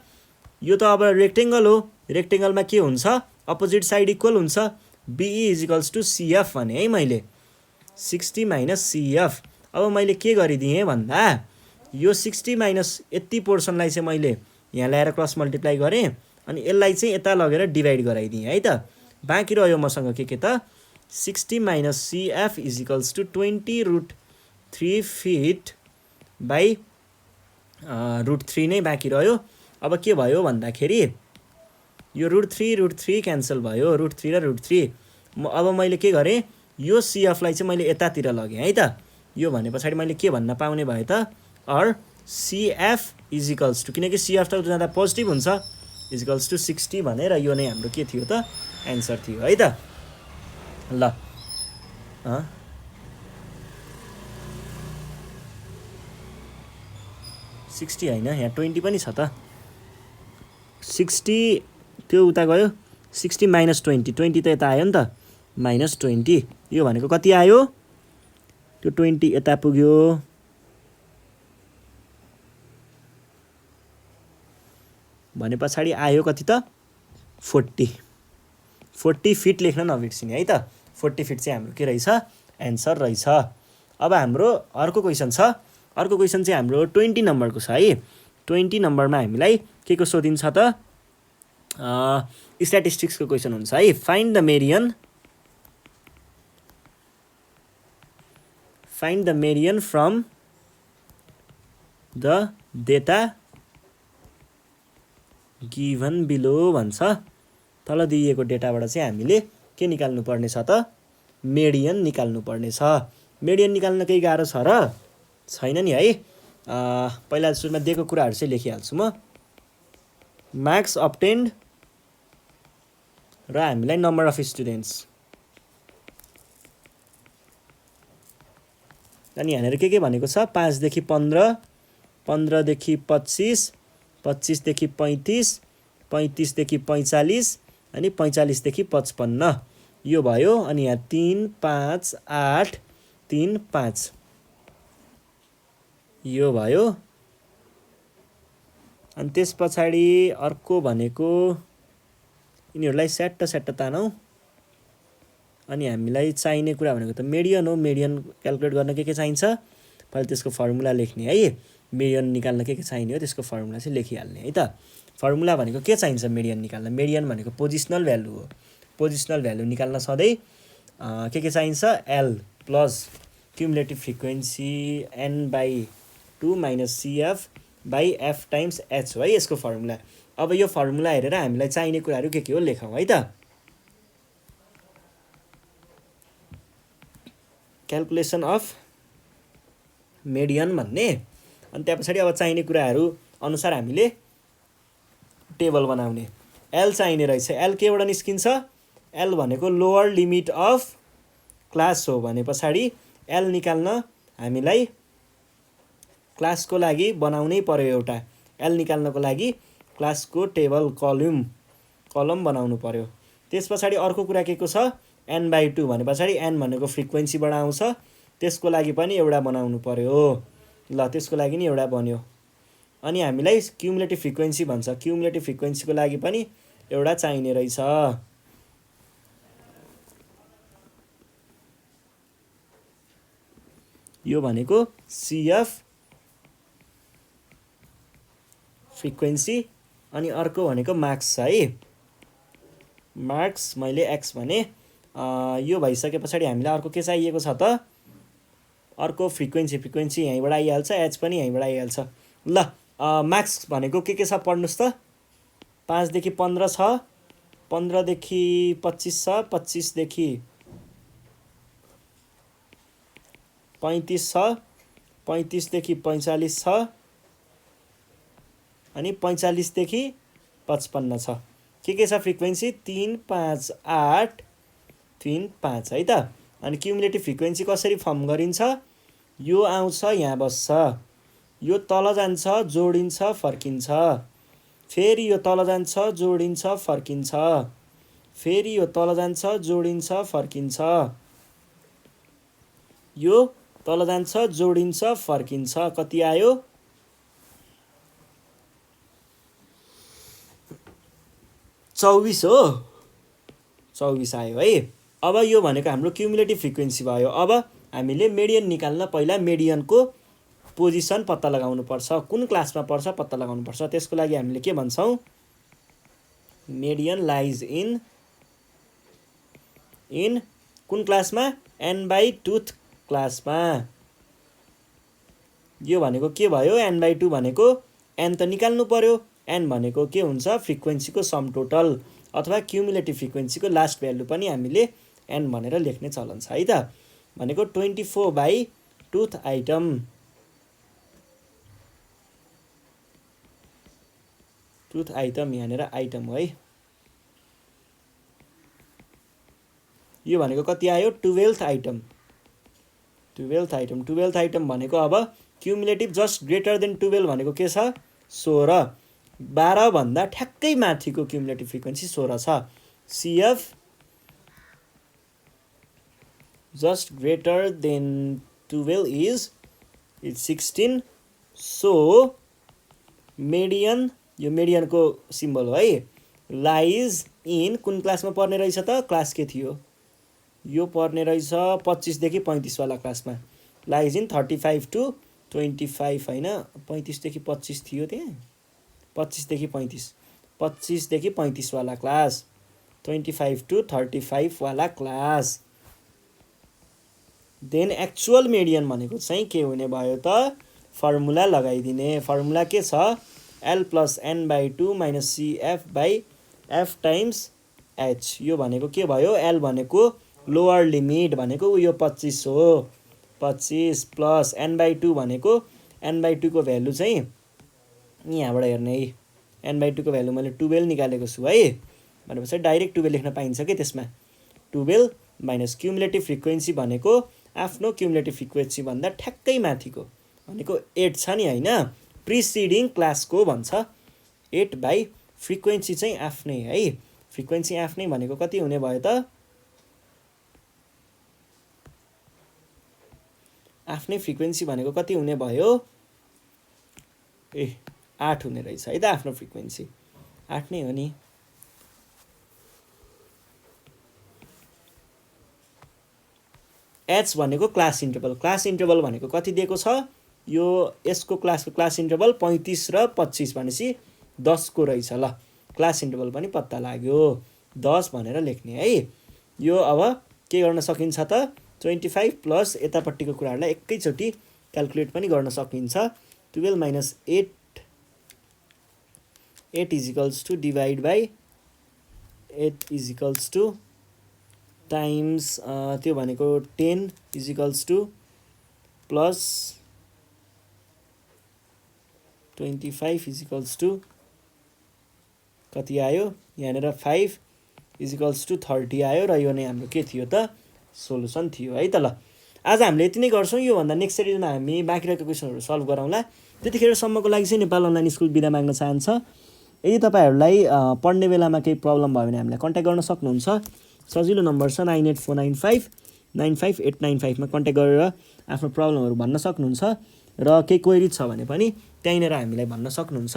यो त अब रेक्टेंगल हो रेक्टेंगलमा के हुन्छ अपोजिट साइड इक्वल हुन्छ BE is equals to CF भने है मैले 60 - CF अब मैले के गरिदिएँ भन्दा यो 60 - यति पोर्सनलाई चाहिँ मैले यहाँ ल्याएर क्रस मल्टिप्लाई गरेँ अनि यसलाई चाहिँ यता लगेर डिभाइड गराइदिएँ है त बाँकी रह्यो मसँग के त 60 - CF is equals to 20√3 feet by √3 नै बाँकी रह्यो अब के भयो भन्दाखेरि यो √3 क्यान्सल भयो √3 र √3 अब मैले के गरेँ यो CF लाई चाहिँ मैले यतातिर लगेँ है त यो भने पछाडी मैले के भन्न पाउने भए त और CF इज इक्वल्स टु किनकि CF त जाँदा पोजिटिभ हुन्छ इज इक्वल्स टु 60 भनेर यो नै हाम्रो के थियो त एन्सर थियो है त ल 60 हैन, यहाँ 20 पनि छ त। 60 त्यो उता गयो, 60 माइनस 20, 20 त यता आयो नि त, माइनस 20। यो भनेको कति आयो, त्यो 20 यता पुग्यो, भने पछाडि आयो कति त 40 फिट लेख्न नबिर्सिने है त। 40 फिट चाहिँ हाम्रो के रहेछ, एन्सर रहेछ। अब हाम्रो अर्को क्वेसन छ, अर्को क्वेसन चाहिँ हाम्रो 20 नम्बरको छ है। 20 नम्बरमा हामीलाई के को सोधिन्छ त, स्ट्याटिस्टिक्सको क्वेसन हुन्छ है। Find the median from the data given below भन्छ। तल दिइएको डेटाबाट चाहिँ हामीले के निकाल्नु पर्ने छ त, मेडियन निकाल्नु पर्ने छ। मेडियन निकाल्न केही गाह्रो छ र छैन नि है। पहिला सुरुमा दिएको कुराहरू चाहिँ लेखिहाल्छु म। मार्क्स अब्टेन्ड र हामीलाई नम्बर अफ स्टुडेन्ट्स, अनि यहाँनिर के भनेको छ, 5 देखि 15, 15 देखि 25, 25 देखि 35, 35 देखि 45 अनि 45 देखि 55 यो भयो। अनि यहाँ 3 5 8 3 5 यो भयो। अनि त्यस पछाडि अर्को भनेको यिनीहरूलाई स्याट्ट तानौँ। अनि हामीलाई चाहिने कुरा भनेको त मेडियन हो। मेडियन क्याल्कुलेट गर्न के चाहिन्छ, पहिला त्यसको फर्मुला लेख्ने है। मेडियन निकाल्न के चाहिने हो, त्यसको फर्मुला चाहिँ लेखिहाल्ने है त। फर्मुला भनेको के चाहिन्छ मेडियन निकाल्न, मेडियन भनेको पोजिसनल भ्यालु हो। पोजिसनल भ्यालु निकाल्न सधैँ के चाहिन्छ, L plus cumulative frequency n/2 minus CF by F times H हो है यसको फर्मुला। अब यो फर्मुला हेरेर हामीलाई चाहिने कुराहरू के हो लेखौँ है त। क्याल्कुलेसन अफ मेडियन भन्ने, अनि त्यहाँ पछाडि अब चाहिने कुराहरू अनुसार हामीले टेबल बनाउने। एल चाहिने रहेछ। एल केबाट निस्किन्छ, एल भनेको लोवर लिमिट अफ क्लास हो भने पछाडि एल निकाल्न हामीलाई क्लासको लागि बनाउनै पर्यो एउटा। एल निकाल्नको लागि क्लासको टेबल कलम बनाउनु पर्यो। त्यस पछाडि अर्को कुरा के को छ, n/2 भने पछाडि n भनेको फ्रिक्वेन्सीबाट आउँछ, त्यसको लागि पनि एउटा बनाउनु पर्यो। ल त्यसको लागि नि एउटा बन्यो। अनि हामीलाई क्युमुलेटिभ फ्रिक्वेन्सी भन्छ, क्युमुलेटिभ फ्रिक्वेन्सीको लागि पनि एउटा चाहिने रहेछ। यो भनेको CF फ्रिक्वेन्सी, अनि अर्को भनेको मार्क्स है। मार्क्स मैले x भने। यो भइसके पछाडि हामीलाई अर्को के चाहिएको छ त, अर्को फ्रिक्वेन्सी यहीँबाट आइहाल्छ, एच पनि यहीँबाट आइहाल्छ। ल मार्क्स भनेको के छ पढ्नुहोस् त। 5 देखि 15 छ, 15 देखि 25 छ, 25 देखि 35 छ, 35 देखि 45 छ, अनि 45 देखि 55 छ। के छ फ्रिक्वेन्सी, 3 5 8 3 5 है त। अनि क्युमुलेटिभ फ्रिक्वेन्सी कसरी फर्म गरिन्छ, यो आउँछ यहाँ बस्छ, यो तल जान्छ जोडिन्छ फर्किन्छ, फेरि यो तल जान्छ जोडिन्छ फर्किन्छ, फेरि यो तल जान्छ जोडिन्छ फर्किन्छ, यो तल जान्छ जोडिन्छ फर्किन्छ। कति आयो, 24 हो, 24 आयो है। अब यो भनेको हाम्रो क्युमुलेटिभ फ्रिक्वेन्सी भयो। अब हामीले मेडियन निकाल्न पहिला मेडियनको पोजिसन पत्ता लगाउनु पर्छ, कुन क्लासमा पर्छ पत्ता लगाउनु पर्छ। त्यसको लागि हामीले के भन्छौँ, मेडियन लाइज इन कुन क्लासमा, n/2 क्लासमा। यो भनेको के भयो, n/2 भनेको n त निकाल्नु पर्यो, n भनेको के हुन्छ, फ्रिक्वेन्सीको सम टोटल अथवा क्युमुलेटिभ फ्रिक्वेन्सीको लास्ट भ्यालु पनि हामीले n भनेर लेख्ने चलन छ है त। भनेको 24/2 आइटम। टुथ आइटम यहाँनिर आइटम हो है। यो भनेको कति आयो, 12th आइटम। 12th आइटम भनेको अब क्युमुलेटिभ जस्ट ग्रेटर देन 12 भनेको के छ 16 12 भन्दा ठ्याक्कै माथिको क्युमुलेटिभ फ्रिक्वेन्सी 16 छ CF just greater than 12 is 16 so median यो median को सिम्बल हो है lies in कुन क्लासमा पर्ने रहेछ त क्लास के थियो यो पर्ने रहेछ 25 देखि 35 वाला क्लासमा lies in 35 to 25 हैन 35 देखि 25 थियो त्यहाँ 25 देखि 35 25 देखि 35 वाला क्लास 25 to 35 वाला क्लास देन एक्चुअल मिडियन भनेको चाहिँ के हुने भयो त फर्मुला लगाइदिने फर्मुला के छ L plus n/2 minus CF by F times H यो भनेको के भयो L भनेको लोअर लिमिट भनेको यो 25 हो 25 प्लस n/2 भनेको n/2 को भ्यालु चाहिँ यहाँबाट हेर्ने है n/2 को भ्यालु मैले 12 निकालेको छु है भनेपछि डाइरेक्ट 12 लेख्न पाइन्छ के त्यसमा 12 माइनस क्युमुलेटिभ फ्रिक्वेन्सी भनेको आफ्नो क्युमुलेटिभ फ्रिक्वेन्सी भन्दा ठ्याक्कै माथिको भनेको 8 छ नि हैन प्रिसिडिङ क्लासको भन्छ 8 बाइ फ्रिक्वेन्सी चाहिँ आफ्नै है फ्रिक्वेन्सी आफ्नै भनेको कति हुने भयो त आफ्नै फ्रिक्वेन्सी भनेको कति हुने भयो 8 हुने रहेछ है त आफ्नो फ्रिक्वेन्सी 8 नै हो नि H भनेको क्लास इन्टरभल भनेको कति दिएको छ यो यसको क्लास इन्टरभल 35 र 25 भनेपछि 10 को रहेछ ल क्लास इन्टरभल पनि पत्ता लाग्यो 10 भनेर लेख्ने है यो अब के गर्न सकिन्छ त 25 प्लस यतापट्टिको कुराहरुलाई एकैचोटी क्याल्कुलेट पनि गर्न सकिन्छ 12 minus 8 is equals to divide by 8 is equals to times त्यो भनेको 10 is equals to plus 25 is equals to कति आयो यहाँनेर 5 is equals to 30 आयो र यो नै हाम्रो के थियो त सोलुसन थियो है त ल आज हामीले यति नै गर्छौं यो भन्दा नेक्स्ट सिरिजमा हामी बाँकी रहेको क्वेशनहरु सल्भ गरौँला त्यतिखेर सम्मको लागि चाहिँ नेपाल अनलाइन स्कुल बिदा माग्न चाहन्छ यदि तपाईहरुलाई पढ्ने बेलामा केही प्रब्लम भयो भने हामीलाई कन्ट्याक्ट गर्न सक्नुहुन्छ सजिलो नम्बर छ 98495 95895 मा कन्ट्याक्ट गरेर आफ्नो प्रब्लमहरु भन्न सक्नुहुन्छ र केही क्वेरी छ भने पनि त्यहीँनेर हामीलाई भन्न सक्नुहुन्छ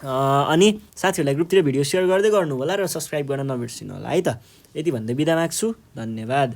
अनि साथीहरुलाई ग्रुपतिर भिडियो शेयर गर्दै गर्नु होला र सब्स्क्राइब गर्न नबिर्सिनु होला है त यति भन्दै बिदा माग्छु धन्यवाद